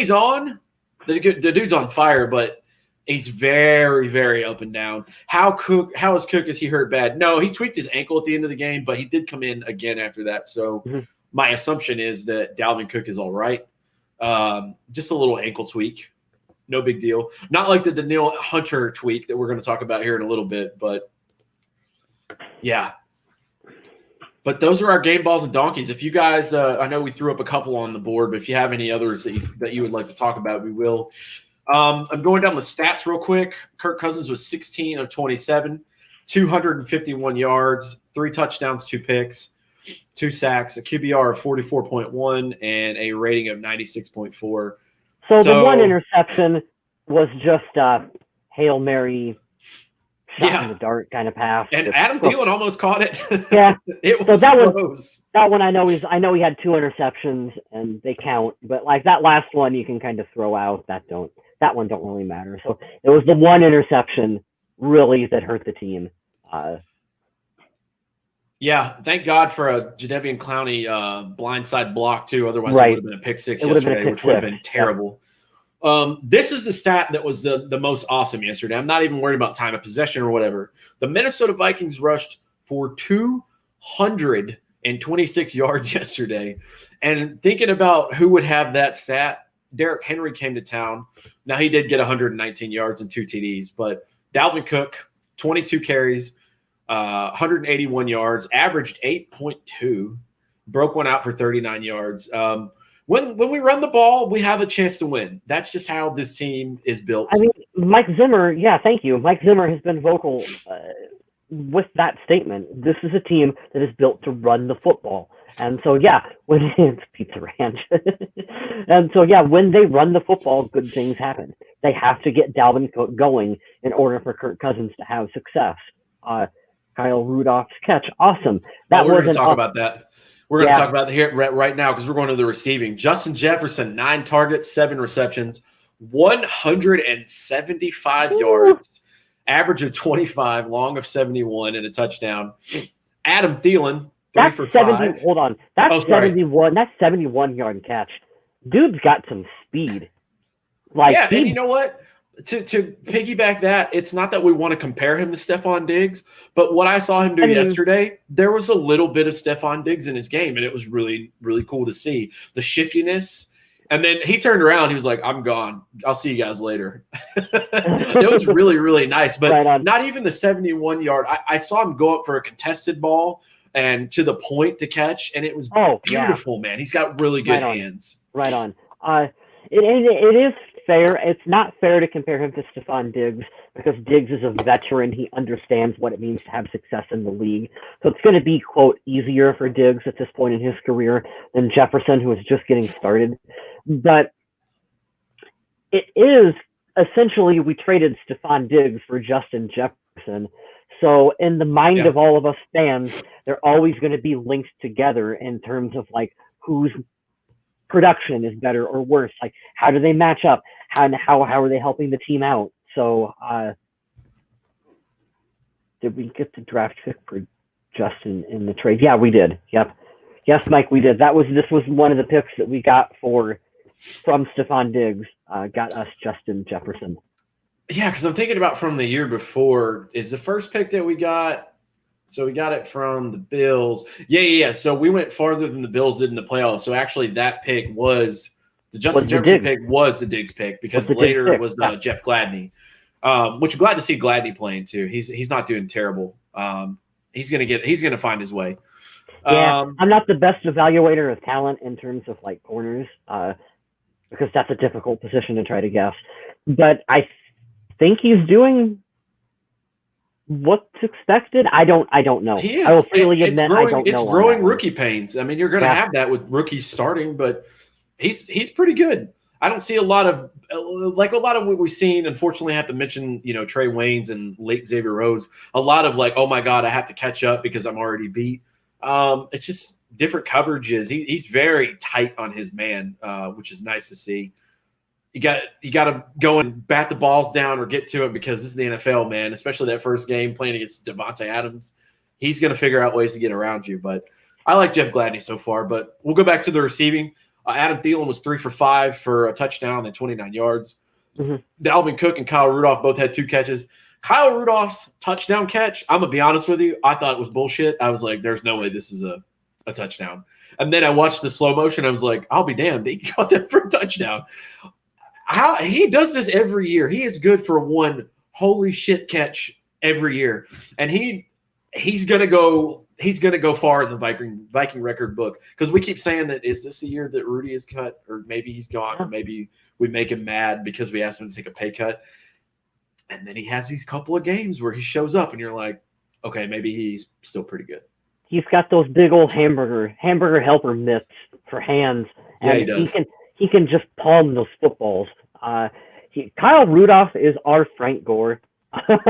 A: on, the dude's on fire, but he's very, very up and down. How is Cook? Is he hurt bad? No, he tweaked his ankle at the end of the game, but he did come in again after that. So my assumption is that Dalvin Cook is all right. Just a little ankle tweak. No big deal. Not like the Danielle Hunter tweak that we're going to talk about here in a little bit, but yeah. But those are our game balls and donkeys. If you guys, I know we threw up a couple on the board, but if you have any others that you would like to talk about, we will. I'm going down the stats real quick. Kirk Cousins was 16 of 27, 251 yards, 3 touchdowns, 2 picks, 2 sacks, a QBR of 44.1, and a rating of 96.4.
B: So the one interception was just a Hail Mary shot in the dark kind of pass.
A: And Adam Thielen almost caught it.
B: Yeah.
A: It was close.
B: That one I know he had 2 interceptions and they count, but like that last one you can kind of throw out. That one don't really matter. So it was the one interception really that hurt the team.
A: Yeah, thank God for a Jadeveon Clowney blindside block too. Otherwise, it would have been a pick six yesterday, which would have been terrible. This is the stat that was the most awesome yesterday. I'm not even worried about time of possession or whatever. The Minnesota Vikings rushed for 226 yards yesterday. And thinking about who would have that stat, Derrick Henry came to town. Now, he did get 119 yards and 2 TDs, but Dalvin Cook, 22 carries, 181 yards, averaged 8.2, broke one out for 39 yards. when we run the ball, we have a chance to win. That's just how this team is built.
B: I mean, Mike Zimmer, thank you. Mike Zimmer has been vocal with that statement. This is a team that is built to run the football. And so, when it's Pizza Ranch. And so, when they run the football, good things happen. They have to get Dalvin Cook going in order for Kirk Cousins to have success. Kyle Rudolph's catch, awesome.
A: We're going to talk about that. We're going to talk about that here right now because we're going to the receiving. Justin Jefferson, 9 targets, 7 receptions, 175 yards, average of 25, long of 71, and a touchdown. Adam Thielen, 3 for 5.
B: Hold on. That's 71. That's 71-yard catch. Dude's got some speed.
A: And you know what? To piggyback that, it's not that we want to compare him to Stephon Diggs, but what I saw him do yesterday, there was a little bit of Stephon Diggs in his game, and it was really, really cool to see the shiftiness. And then he turned around. He was like, I'm gone. I'll see you guys later. It was really, really nice. But not even the 71-yard. I saw him go up for a contested ball and to the point to catch, and it was beautiful, man. He's got really good hands.
B: Right on. It is fair. It's not fair to compare him to Stephon Diggs because Diggs is a veteran. He understands what it means to have success in the league. So it's going to be, quote, easier for Diggs at this point in his career than Jefferson, who is just getting started. But it is essentially we traded Stephon Diggs for Justin Jefferson. So in the mind of all of us fans, they're always going to be linked together in terms of whose production is better or worse. How do they match up? How are they helping the team out? So did we get the draft pick for Justin in the trade? Yeah, we did. Yep. Yes, Mike, we did. This was one of the picks that we got from Stephon Diggs. Got us Justin Jefferson.
A: Yeah, because I'm thinking about from the year before. Is the first pick that we got? So we got it from the Bills. Yeah. So we went farther than the Bills did in the playoffs. So actually that pick was the Justin Jefferson pick was the Diggs pick because later it was Jeff Gladney, which I'm glad to see Gladney playing too. He's not doing terrible. He's gonna find his way.
B: Yeah, I'm not the best evaluator of talent in terms of corners because that's a difficult position to try to guess. But I think he's doing what's expected. I don't know.
A: He is.
B: I will freely admit I don't know.
A: It's growing rookie pains. I mean, you're going to have that with rookies starting, but he's pretty good. I don't see a lot of what we've seen. Unfortunately, I have to mention Trey Waynes and late Xavier Rhodes. A lot of oh my god, I have to catch up because I'm already beat. It's just different coverages. He's very tight on his man, which is nice to see. You got to go and bat the balls down or get to it because this is the NFL, man, especially that first game playing against Devontae Adams. He's going to figure out ways to get around you. But I like Jeff Gladney so far. But we'll go back to the receiving. Adam Thielen was 3 for 5 for a touchdown and 29 yards. Mm-hmm. Dalvin Cook and Kyle Rudolph both had 2 catches. Kyle Rudolph's touchdown catch, I'm going to be honest with you, I thought it was bullshit. I was like, there's no way this is a touchdown. And then I watched the slow motion. I was like, I'll be damned. He got that for a touchdown. He does this every year. He is good for one holy shit catch every year, and he's gonna go far in the Viking record book because we keep saying that is this the year that Rudy is cut, or maybe he's gone, or maybe we make him mad because we asked him to take a pay cut, and then he has these couple of games where he shows up, and you're like, okay, maybe he's still pretty good.
B: He's got those big old hamburger helper mitts for hands, and he does. He can just palm those footballs. Kyle Rudolph is our Frank Gore.
A: What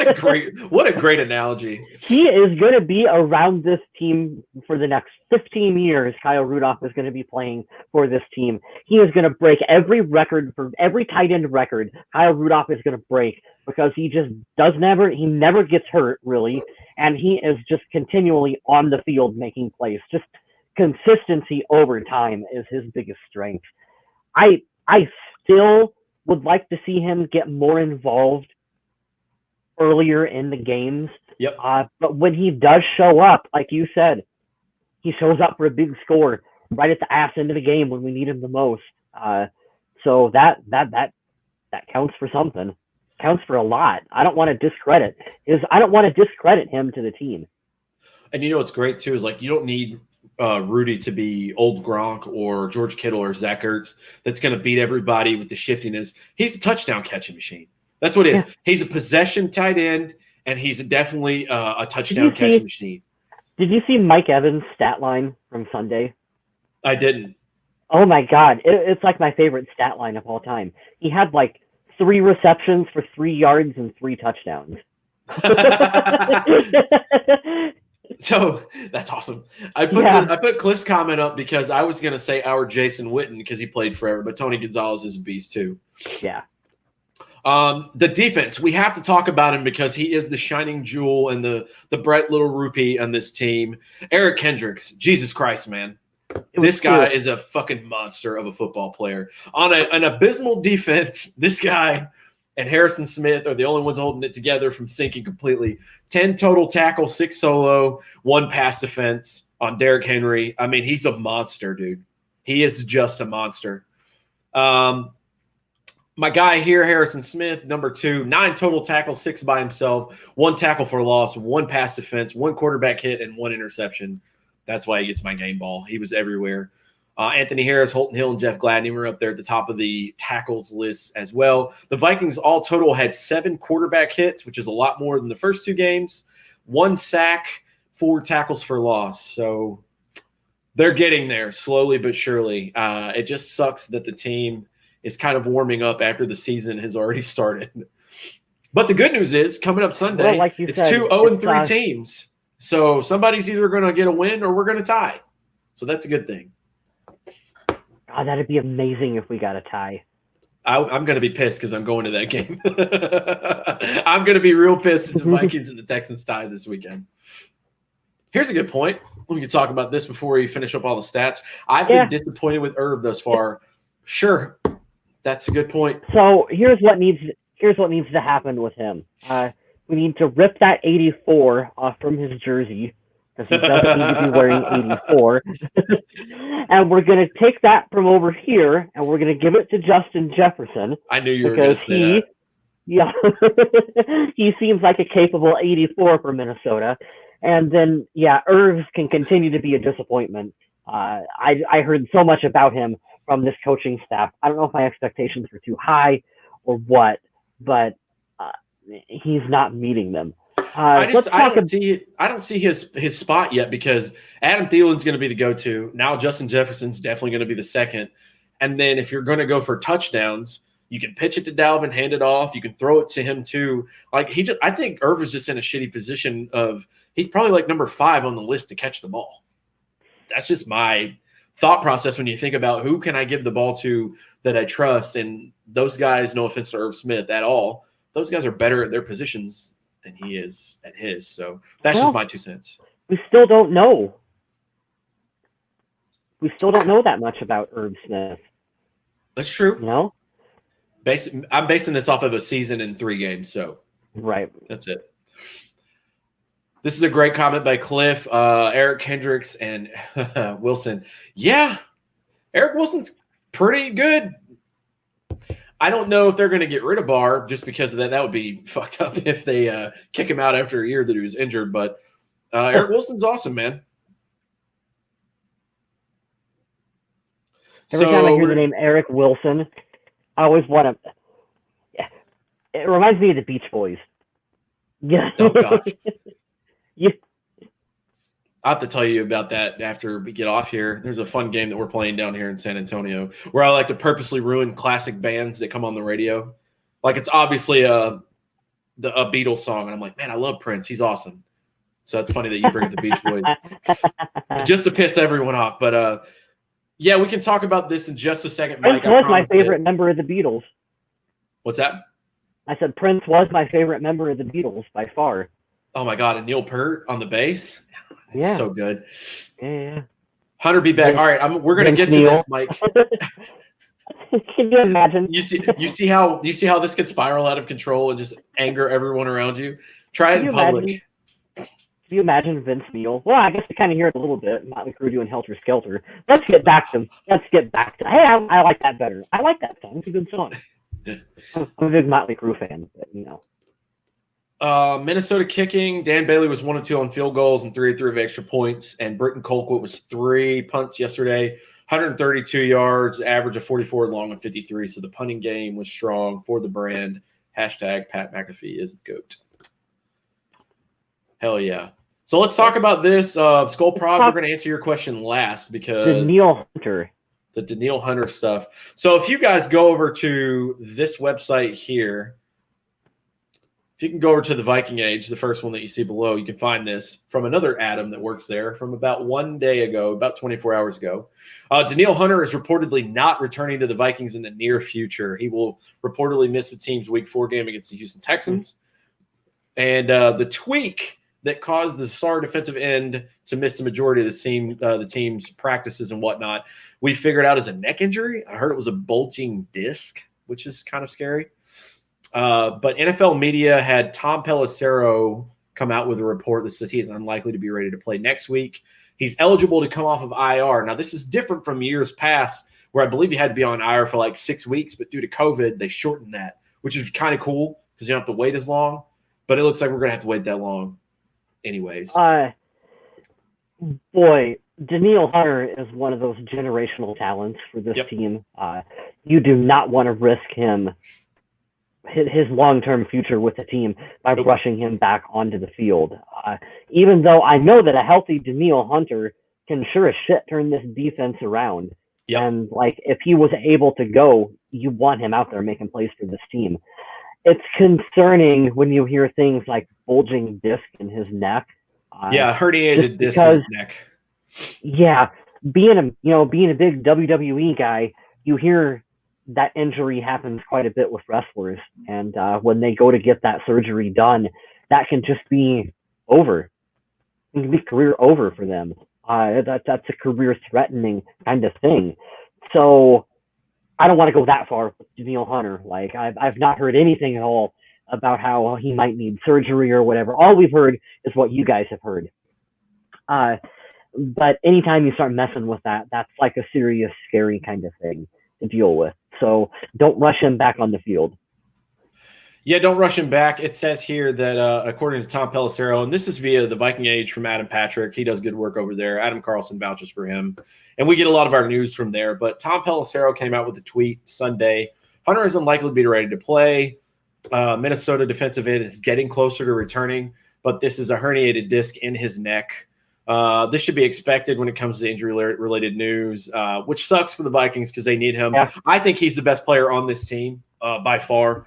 A: a great analogy.
B: He is going to be around this team for the next 15 years. Kyle Rudolph is going to be playing for this team. He is going to break every record for every tight end record. Kyle Rudolph is going to break because he never gets hurt really, and he is just continually on the field making plays. Just consistency over time is his biggest strength. I still would like to see him get more involved earlier in the games.
A: Yep.
B: But when he does show up, like you said, he shows up for a big score right at the ass end of the game when we need him the most. So that counts for something. Counts for a lot. I don't want to discredit him to the team.
A: And what's great too is you don't need Rudy to be old Gronk or George Kittle or Zach Ertz that's going to beat everybody with the shiftiness. He's a touchdown catching machine. That's what it is. Yeah. He's a possession tight end, and he's definitely a touchdown catching machine.
B: Did you see Mike Evans' stat line from Sunday?
A: I didn't.
B: Oh, my God. It's like my favorite stat line of all time. He had like 3 receptions for 3 yards and 3 touchdowns.
A: So that's awesome. I put Cliff's comment up because I was going to say our Jason Witten because he played forever, but Tony Gonzalez is a beast too.
B: Yeah.
A: The defense, we have to talk about him because he is the shining jewel and the bright little rupee on this team. Eric Kendricks, Jesus Christ, man. This guy is a fucking monster of a football player. On an abysmal defense, this guy and Harrison Smith are the only ones holding it together from sinking completely. 10 total tackles, 6 solo, 1 pass defense on Derrick Henry. I mean, he's a monster, dude. He is just a monster. My guy here, Harrison Smith, number 2, 9 total tackles, 6 by himself, 1 tackle for loss, 1 pass defense, 1 quarterback hit, and 1 interception. That's why he gets my game ball. He was everywhere. Anthony Harris, Holton Hill, and Jeff Gladney were up there at the top of the tackles list as well. The Vikings all total had 7 quarterback hits, which is a lot more than the first 2 games. 1 sack, 4 tackles for loss. So they're getting there slowly but surely. It just sucks that the team is kind of warming up after the season has already started. But the good news is, coming up Sunday, well, like it's 2 0-3 teams. So somebody's either going to get a win or we're going to tie. So that's a good thing.
B: Oh, that'd be amazing if we got a tie.
A: I'm going to be pissed because I'm going to that game. I'm going to be real pissed if the Vikings and the Texans tie this weekend. Here's a good point. We can talk about this before we finish up all the stats. I've been disappointed with Irv thus far. Sure, that's a good point.
B: So here's what needs to happen with him. We need to rip that 84 off from his jersey because he doesn't need to be wearing 84. And we're going to take that from over here and we're going to give it to Justin Jefferson.
A: I knew you were going to say that.
B: Yeah, he seems like a capable 84 for Minnesota. And then, Irv can continue to be a disappointment. I heard so much about him from this coaching staff. I don't know if my expectations were too high or what, but he's not meeting them.
A: I don't see his spot yet because Adam Thielen's going to be the go-to. Now Justin Jefferson's definitely going to be the second. And then if you're going to go for touchdowns, you can pitch it to Dalvin, hand it off. You can throw it to him too. I think Irv is just in a shitty position of he's probably like number 5 on the list to catch the ball. That's just my thought process when you think about who can I give the ball to that I trust. And those guys, no offense to Irv Smith at all, those guys are better at their positions than he is at his. So that's just my 2 cents.
B: We still don't know. We still don't know that much about Irv Smith.
A: That's true.
B: No?
A: I'm basing this off of a season in 3 games. So
B: right.
A: That's it. This is a great comment by Cliff, Eric Kendricks, and Wilson. Yeah, Eric Wilson's pretty good. I don't know if they're going to get rid of Barr just because of that. That would be fucked up if they kick him out after a year that he was injured. But Eric Wilson's awesome, man.
B: Every time I hear the name Eric Wilson, I always want to. It reminds me of the Beach Boys. Yeah.
A: Oh, gosh.
B: Yeah.
A: I'll have to tell you about that after we get off here. There's a fun game that we're playing down here in San Antonio where I like to purposely ruin classic bands that come on the radio. Like it's obviously a Beatles song, and I'm like, man, I love Prince. He's awesome. So it's funny that you bring up the Beach Boys just to piss everyone off. But yeah, we can talk about this in just a second.
B: Prince was my favorite member of the Beatles.
A: What's that?
B: I said Prince was my favorite member of the Beatles by far.
A: Oh my God, and Neil Peart on the bass.
B: Yeah,
A: so good.
B: Yeah.
A: Hunter, be back. All right, we're gonna get to this, Mike.
B: Can you imagine?
A: You see how this could spiral out of control and just anger everyone around you? Try it in public.
B: Can you imagine Vince Neil? Well, I guess we kind of hear it a little bit. Motley Crue doing Helter Skelter. Let's get back to. Hey, I like that better. I like that song. It's a good song. I'm a big Motley Crue fan, but
A: Minnesota kicking. Dan Bailey was 1 of 2 on field goals and 3 of 3 of extra points. And Britton Colquitt was 3 punts yesterday, 132 yards, average of 44, long of 53. So the punting game was strong for the brand. Hashtag Pat McAfee is the GOAT. Hell yeah. So let's talk about this. Skull Prod, we're going to answer your question last because
B: Danielle Hunter.
A: The Danielle Hunter stuff. So if you guys go over to this website here, if you can go over to the Viking Age, the first one that you see below, you can find this from another Adam that works there from about 1 day ago, about 24 hours ago. Danielle Hunter is reportedly not returning to the Vikings in the near future. He will reportedly miss the team's Week 4 game against the Houston Texans. And the tweak that caused the star defensive end to miss the majority of the team's practices and whatnot, we figured out as a neck injury. I heard it was a bulging disc, which is kind of scary. But NFL media had Tom Pelissero come out with a report that says he is unlikely to be ready to play next week. He's eligible to come off of IR. Now, this is different from years past where I believe you had to be on IR for like 6 weeks, but due to COVID, they shortened that, which is kind of cool because you don't have to wait as long. But it looks like we're going to have to wait that long anyways.
B: Boy, Danielle Hunter is one of those generational talents for this team. You do not want to risk his long-term future with the team by rushing him back onto the field. Even though I know that a healthy Danielle Hunter can sure as shit turn this defense around. And like if he was able to go, you want him out there making plays for this team. It's concerning when you hear things like bulging disc in his neck.
A: Herniated disc in his neck.
B: Yeah, being a big WWE guy, you hear that injury happens quite a bit with wrestlers, and when they go to get that surgery done, that can just be over. It can be career over for them. That's a career-threatening kind of thing. So I don't want to go that far with Danielle Hunter. Like I've not heard anything at all about how he might need surgery or whatever. All we've heard is what you guys have heard. But anytime you start messing with that, that's like a serious, scary kind of thing to deal with. So don't rush him back on the field.
A: Yeah, don't rush him back. It says here that according to Tom Pelissero, and this is via the Viking Age from Adam Patrick. He does good work over there. Adam Carlson vouches for him. And we get a lot of our news from there. But Tom Pelissero came out with a tweet Sunday. Hunter is unlikely to be ready to play. Minnesota defensive end is getting closer to returning, but this is a herniated disc in his neck. This should be expected when it comes to injury-related news, which sucks for the Vikings because they need him. Yeah. I think he's the best player on this team by far.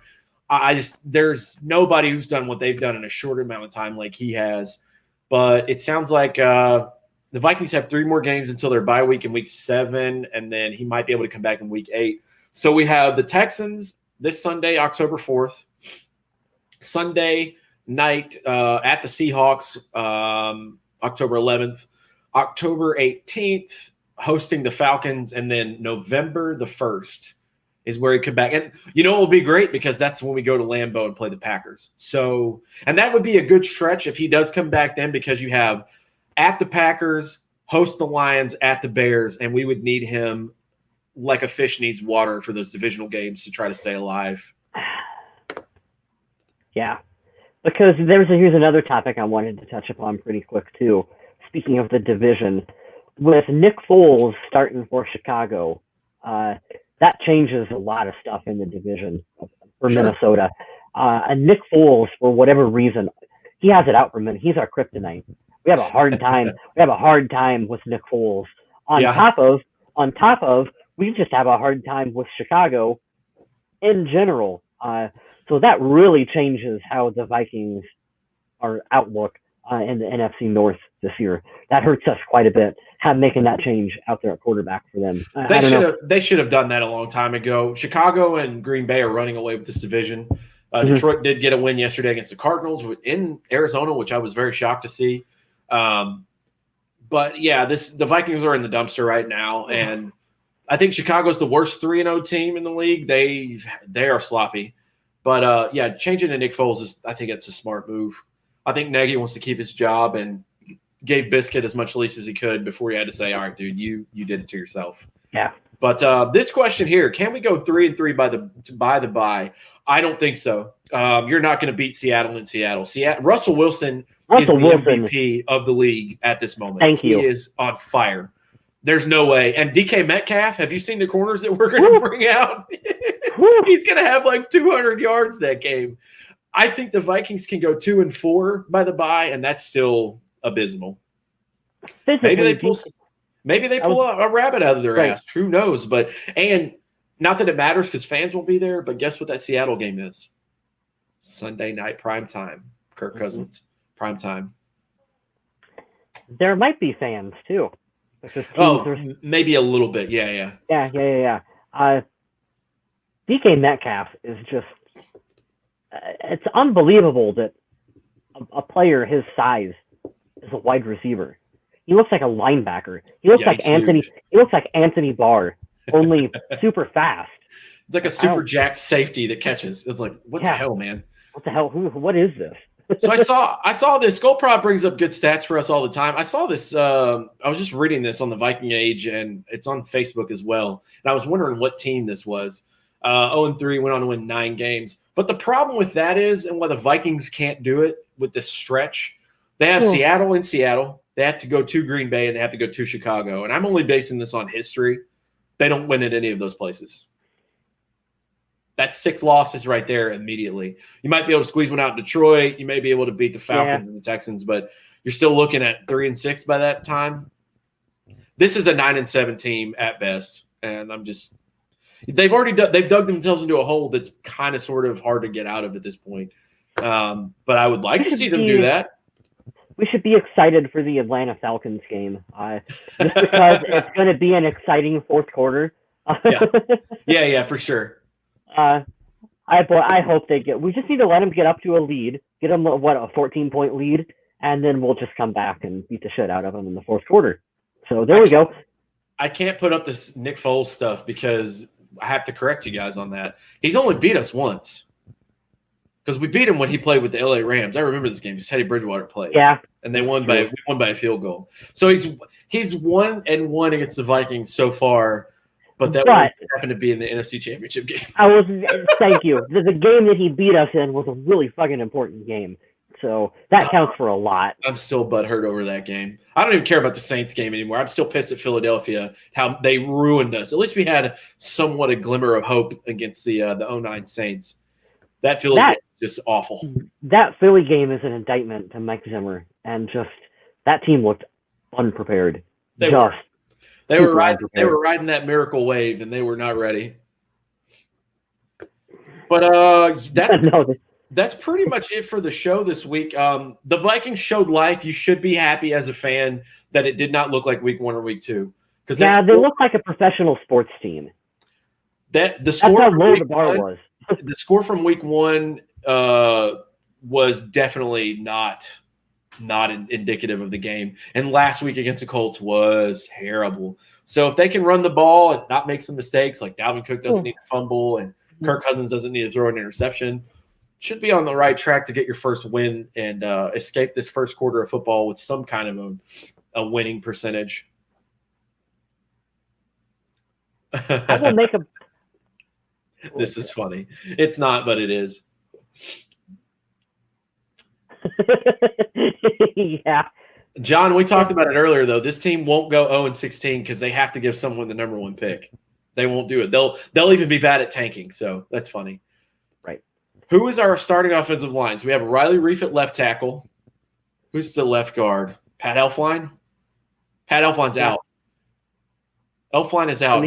A: There's nobody who's done what they've done in a short amount of time like he has. But it sounds like the Vikings have 3 more games until their bye week in week 7, and then he might be able to come back in week 8. So we have the Texans this Sunday, October 4th. Sunday night at the Seahawks, October 11th. October 18th, hosting the Falcons, and then November the 1st is where he could back. And you know it will be great because that's when we go to Lambeau and play the Packers. So, and that would be a good stretch if he does come back then because you have at the Packers, host the Lions, at the Bears, and we would need him like a fish needs water for those divisional games to try to stay alive.
B: Yeah, because here's another topic I wanted to touch upon pretty quick too. Speaking of the division, with Nick Foles starting for Chicago, that changes a lot of stuff in the division for Minnesota. And Nick Foles, for whatever reason, he has it out for Minnesota. He's our kryptonite. We have a hard time. With Nick Foles. On top of, we just have a hard time with Chicago in general. So that really changes how the Vikings are outlook in the NFC North this year. That hurts us quite a bit, making that change out there at quarterback for them.
A: They should have done that a long time ago. Chicago and Green Bay are running away with this division. Detroit did get a win yesterday against the Cardinals in Arizona, which I was very shocked to see. But yeah, the Vikings are in the dumpster right now, and I think Chicago's the worst 3-0 team in the league. They are sloppy. But, changing to Nick Foles, I think it's a smart move. I think Nagy wants to keep his job and gave Biscuit as much leash as he could before he had to say, all right, dude, you did it to yourself.
B: Yeah.
A: But this question here, can we go 3-3 by the bye? I don't think so. You're not going to beat Seattle in Seattle. Russell Wilson is the MVP of the league at this moment.
B: Thank you.
A: He is on fire. There's no way. And DK Metcalf, have you seen the corners that we're going to bring out? He's going to have like 200 yards that game. I think the Vikings can go 2-4 by the bye, and that's still abysmal. Maybe they pull a rabbit out of their ass. Who knows? And not that it matters because fans won't be there, but guess what that Seattle game is? Sunday night prime time. Kirk Cousins, prime time.
B: There might be fans too.
A: Maybe a little bit. Yeah.
B: DK Metcalf is just it's unbelievable that a player his size is a wide receiver. He looks like a linebacker. He looks like Anthony. Huge. He looks like Anthony Barr, only super fast.
A: It's like a super jacked safety that catches. It's like, what the hell, man?
B: What the hell? What is this?
A: So I saw this. Skull Prop brings up good stats for us all the time. I saw this. I was just reading this on the Viking Age, and it's on Facebook as well. And I was wondering what team this was. 0-3 went on to win 9 games. But the problem with that is, and why the Vikings can't do it with this stretch, they have Seattle in Seattle. They have to go to Green Bay, and they have to go to Chicago. And I'm only basing this on history. They don't win at any of those places. That's 6 losses right there immediately. You might be able to squeeze one out in Detroit. You may be able to beat the Falcons and the Texans, but you're still looking at 3-6 by that time. This is a 9-7 team at best, and they've dug themselves into a hole that's kind of sort of hard to get out of at this point. But I would like to see them do that.
B: We should be excited for the Atlanta Falcons game, just because it's going to be an exciting fourth quarter.
A: Yeah, for sure.
B: I hope they get. We just need to let them get up to a lead, get them a 14-point lead, and then we'll just come back and beat the shit out of them in the fourth quarter. So there we go.
A: I can't put up this Nick Foles stuff because I have to correct you guys on that. He's only beat us once. Because we beat him when he played with the LA Rams. I remember this game. Teddy Bridgewater played.
B: Yeah.
A: And we won by a field goal. So he's 1-1 against the Vikings so far, but that happened to be in the NFC Championship game.
B: Thank you. The game that he beat us in was a really fucking important game. So that counts for a lot.
A: I'm still butthurt over that game. I don't even care about the Saints game anymore. I'm still pissed at Philadelphia, how they ruined us. At least we had somewhat a glimmer of hope against the 2009 Saints. That Philly game is just awful.
B: That Philly game is an indictment to Mike Zimmer, and just that team looked unprepared.
A: They were riding that miracle wave, and they were not ready. But that's pretty much it for the show this week. The Vikings showed life. You should be happy as a fan that it did not look like week 1 or week 2.
B: They look like a professional sports team.
A: That's how
B: low the bar was.
A: The score from week 1 was definitely not indicative of the game. And last week against the Colts was terrible. So if they can run the ball and not make some mistakes, like Dalvin Cook doesn't need to fumble and Kirk Cousins doesn't need to throw an interception, should be on the right track to get your first win and escape this first quarter of football with some kind of a winning percentage.
B: I will make a
A: This is funny. It's not, but it is.
B: Yeah.
A: John, we talked about it earlier, though. This team won't go 0-16 because they have to give someone the number 1 pick. They won't do it. They'll even be bad at tanking, so that's funny.
B: Right.
A: Who is our starting offensive line? So we have Riley Reef at left tackle. Who's the left guard? Pat Elflein? Pat Elflein's out. Elflein is out.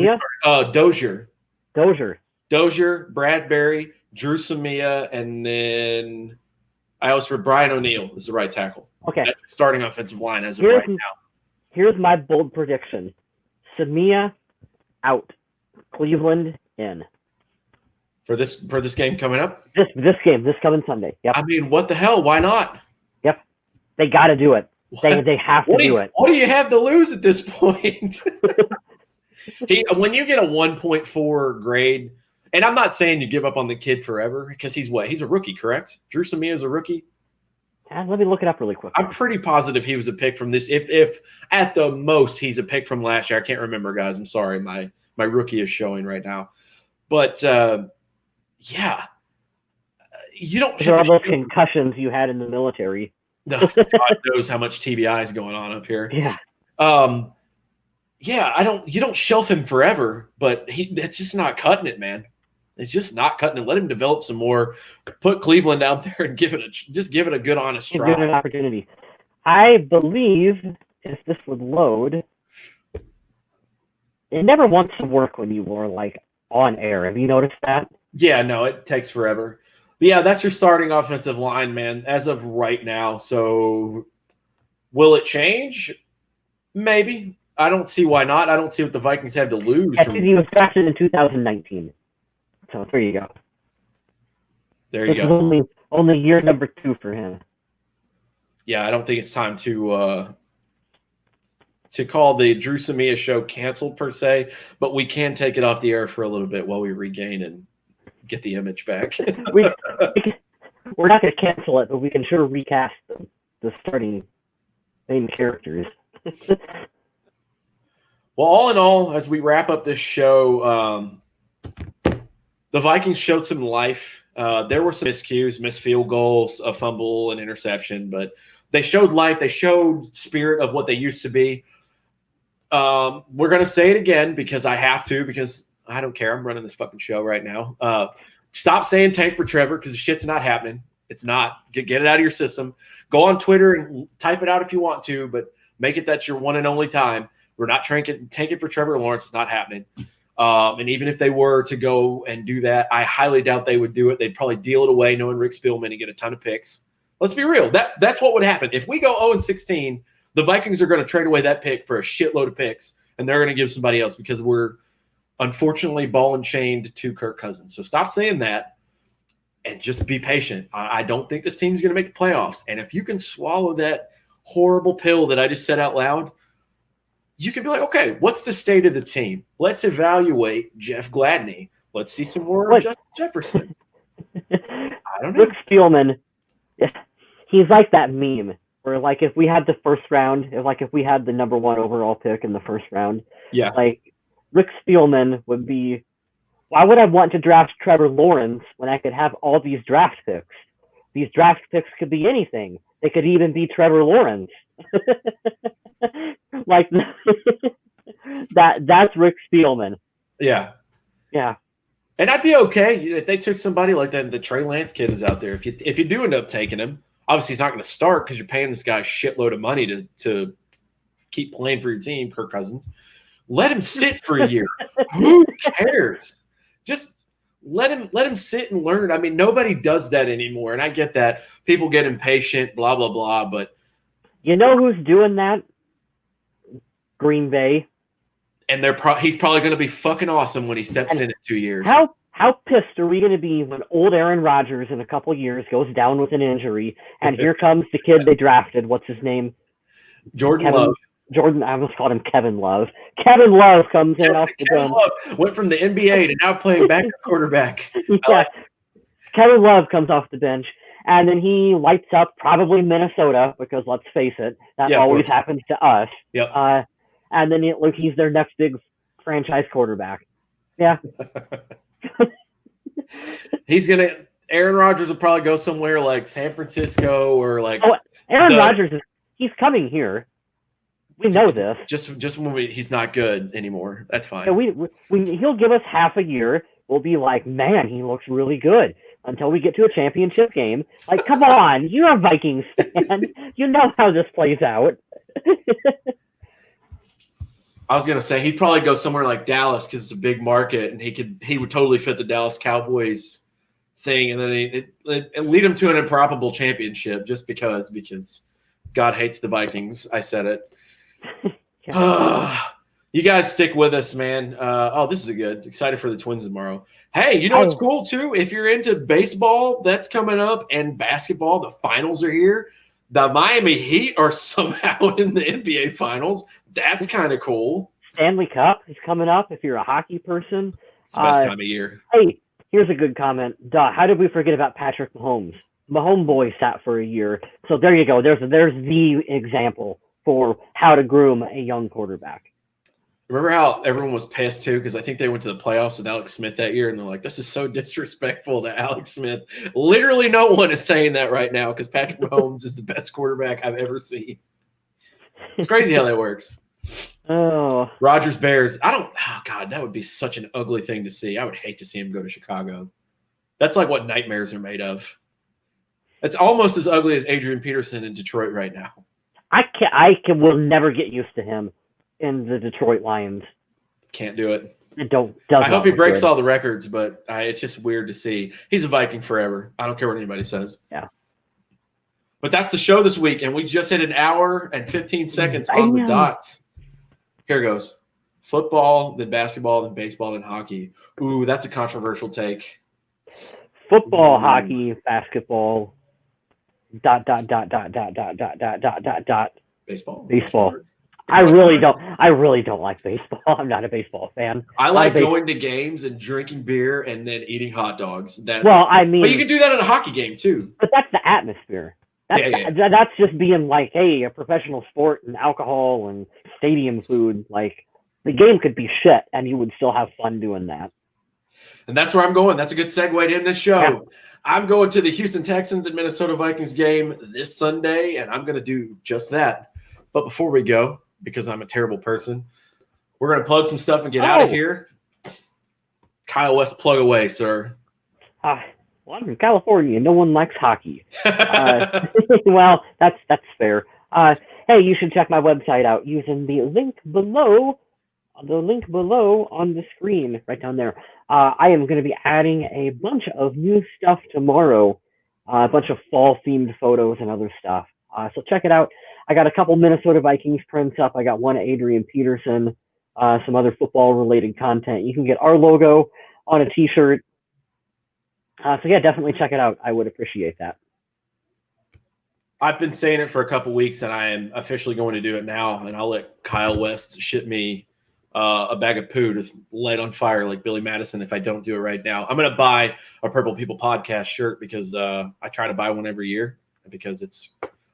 A: Dozier, Bradbury, Drew Samia, and then I always for Brian O'Neill is the right tackle.
B: Okay.
A: That's starting offensive line as of right now.
B: Here's my bold prediction. Samia out. Cleveland in.
A: For this game coming up?
B: This coming Sunday. Yep.
A: I mean, what the hell? Why not?
B: Yep. They got to do it. They have to do it.
A: What do you have to lose at this point? When you get a 1.4 grade, and I'm not saying you give up on the kid forever because he's a rookie, correct? Drew Samia is a rookie.
B: Let me look it up really quick.
A: I'm pretty positive he was a pick from this. If at the most he's a pick from last year. I can't remember, guys. I'm sorry, my my rookie is showing right now. But yeah, you don't.
B: Those are all those concussions you had in the military.
A: No, God knows how much TBI is going on up here.
B: Yeah.
A: Yeah, you don't shelf him forever, but it's just not cutting it, man. It's just not cutting it. Let him develop some more. Put Cleveland out there and give it a good, honest try.
B: Give it an opportunity. I believe if this would load, it never wants to work when you were like on air. Have you noticed that?
A: Yeah, no, it takes forever. But yeah, that's your starting offensive line, man, as of right now. So will it change? Maybe. I don't see why not. I don't see what the Vikings have to lose.
B: Yeah, he was drafted in 2019. So there you go.
A: There you
B: go.
A: This
B: is only year number 2 for him.
A: Yeah, I don't think it's time to call the Drew Samia show canceled per se, but we can take it off the air for a little bit while we regain and get the image back.
B: We're not going to cancel it, but we can sure recast the starting main characters.
A: Well, all in all, as we wrap up this show, the Vikings showed some life. There were some miscues, missed field goals, a fumble, an interception, but they showed life. They showed spirit of what they used to be. We're going to say it again because I have to, because I don't care. I'm running this fucking show right now. Stop saying tank for Trevor because the shit's not happening. It's not. Get it out of your system. Go on Twitter and type it out if you want to, but make it that's your one and only time. We're not tanking for Trevor Lawrence. It's not happening. And even if they were to go and do that, I highly doubt they would do it. They'd probably deal it away knowing Rick Spielman and get a ton of picks. Let's be real. That's what would happen. If we go 0-16, the Vikings are going to trade away that pick for a shitload of picks, and they're going to give somebody else because we're unfortunately ball and chained to Kirk Cousins. So stop saying that and just be patient. I don't think this team's going to make the playoffs. And if you can swallow that horrible pill that I just said out loud, you can be like, okay, what's the state of the team? Let's evaluate Jeff Gladney. Let's see some more of Justin Jefferson. I don't know.
B: Rick Spielman, he's like that meme where, like, if we had the first round, if we had the number 1 overall pick in the first round,
A: yeah,
B: like Rick Spielman would be, why would I want to draft Trevor Lawrence when I could have all these draft picks? These draft picks could be anything. They could even be Trevor Lawrence. Like that's Rick Spielman.
A: Yeah.
B: Yeah.
A: And I'd be okay if they took somebody like that. The Trey Lance kid is out there. If you do end up taking him, obviously he's not going to start because you're paying this guy a shitload of money to keep playing for your team, Kirk Cousins. Let him sit for a year. Who cares? Just let him sit and learn. I mean, nobody does that anymore, and I get that. People get impatient, blah, blah, blah, but
B: you know who's doing that? Green Bay.
A: And he's probably going to be fucking awesome when he steps in 2 years.
B: How pissed are we going to be when old Aaron Rodgers in a couple of years goes down with an injury, and here comes the kid they drafted. What's his name?
A: Jordan Love.
B: I almost called him Kevin Love. Kevin Love comes in off the bench.
A: Love went from the NBA to now playing backup quarterback.
B: Yeah. Kevin Love comes off the bench, and then he lights up probably Minnesota because, let's face it, that always happens to us.
A: Yep.
B: And then he's their next big franchise quarterback. Yeah.
A: Aaron Rodgers will probably go somewhere like San Francisco or like.
B: Oh, Aaron Rodgers, he's coming here. We know this.
A: Just when he's not good anymore. That's fine.
B: Yeah, he'll give us half a year. We'll be like, man, he looks really good until we get to a championship game. Like, come on, you're a Vikings fan. You know how this plays out.
A: I was gonna say he'd probably go somewhere like Dallas because it's a big market, and he would totally fit the Dallas Cowboys thing, and then it lead him to an improbable championship just because God hates the Vikings. I said it. You guys stick with us, man. This is good. Excited for the Twins tomorrow. Hey, you know what's cool too? If you're into baseball, that's coming up, and basketball, the finals are here. The Miami Heat are somehow in the NBA finals. That's kind of cool.
B: Stanley Cup is coming up if you're a hockey person.
A: It's the best time of year.
B: Hey, here's a good comment. How did we forget about Patrick Mahomes? Mahomes boy sat for a year. So there you go. There's the example for how to groom a young quarterback.
A: Remember how everyone was pissed too? Because I think they went to the playoffs with Alex Smith that year, and they're like, "This is so disrespectful to Alex Smith." Literally, no one is saying that right now because Patrick Mahomes is the best quarterback I've ever seen. It's crazy how that works.
B: Oh,
A: Rodgers Bears. Oh God, that would be such an ugly thing to see. I would hate to see him go to Chicago. That's like what nightmares are made of. It's almost as ugly as Adrian Peterson in Detroit right now.
B: will never get used to him in the Detroit Lions.
A: Can't do it.
B: I
A: hope he breaks all the records, but it's just weird to see. He's a Viking forever. I don't care what anybody says.
B: Yeah.
A: But that's the show this week, and we just hit an hour and 15 seconds on the dot. Here goes. Football, then basketball, then baseball, then hockey. Ooh, that's a controversial take.
B: Football, hockey, basketball, ... Baseball. I really don't like baseball. I'm not a baseball fan.
A: I like going to games and drinking beer and then eating hot dogs. But you can do that at a hockey game too.
B: But that's the atmosphere. That's just being like, hey, a professional sport and alcohol and stadium food. Like, the game could be shit, and you would still have fun doing that.
A: And that's where I'm going. That's a good segue to end this show.
B: Yeah.
A: I'm going to the Houston Texans and Minnesota Vikings game this Sunday, and I'm going to do just that. But before we go, because I'm a terrible person, we're going to plug some stuff and get out of here. Kyle West, plug away, sir.
B: Well, I'm in California. No one likes hockey. Well, that's fair. Hey, you should check my website out using the link below on the screen right down there. I am going to be adding a bunch of new stuff tomorrow, a bunch of fall-themed photos and other stuff. So check it out. I got a couple Minnesota Vikings prints up. I got one Adrian Peterson, some other football-related content. You can get our logo on a T-shirt. So yeah, definitely check it out. I would appreciate that.
A: I've been saying it for a couple weeks, and I am officially going to do it now. And I'll let Kyle West ship me a bag of poo to light on fire like Billy Madison if I don't do it right now. I'm going to buy a Purple People podcast shirt because I try to buy one every year because it's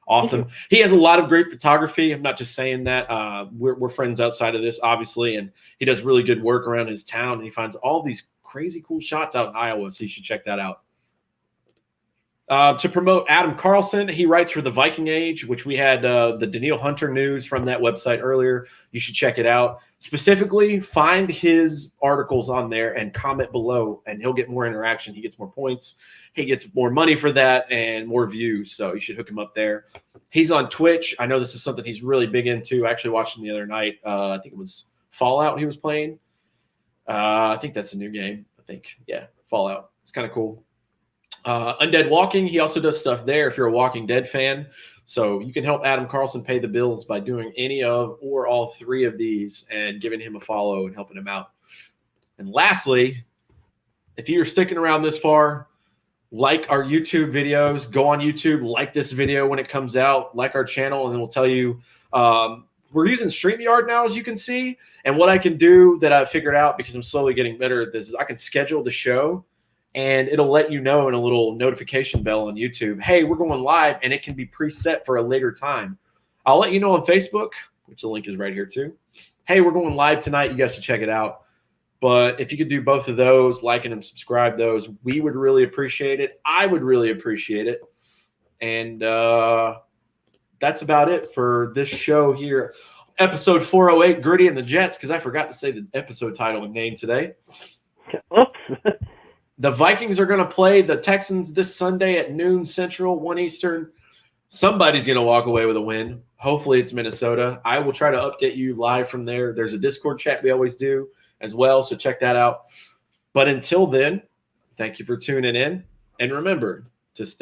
A: awesome. He has a lot of great photography. I'm not just saying that. We're friends outside of this, obviously, and he does really good work around his town, and he finds all these crazy cool shots out in Iowa, so you should check that out. To promote Adam Carlson, he writes for the Viking Age, which we had the Danielle Hunter news from that website earlier. You should check it out. Specifically, find his articles on there and comment below, and he'll get more interaction. He gets more points. He gets more money for that and more views, so you should hook him up there. He's on Twitch. I know this is something he's really big into. I actually watched him the other night. I think it was Fallout he was playing. I think that's a new game. Yeah, Fallout. It's kind of cool. Undead Walking, he also does stuff there if you're a Walking Dead fan. So you can help Adam Carlson pay the bills by doing any of or all three of these and giving him a follow and helping him out. And lastly, if you're sticking around this far, like our YouTube videos. Go on YouTube, like this video when it comes out, like our channel, and then we'll tell you we're using StreamYard now, as you can see. And what I can do that I've figured out, because I'm slowly getting better at this, is I can schedule the show, and it'll let you know in a little notification bell on YouTube, hey, we're going live, and it can be preset for a later time. I'll let you know on Facebook, which the link is right here too. Hey, we're going live tonight. You guys should check it out. But if you could do both of those, like and subscribe those, we would really appreciate it. I would really appreciate it. And that's about it for this show here. Episode 408, Griddy and the Jets, because I forgot to say the episode title and name today.
B: Oops.
A: The Vikings are going to play the Texans this Sunday at noon Central, 1 Eastern. Somebody's going to walk away with a win. Hopefully it's Minnesota. I will try to update you live from there. There's a Discord chat we always do as well, so check that out. But until then, thank you for tuning in. And remember to stay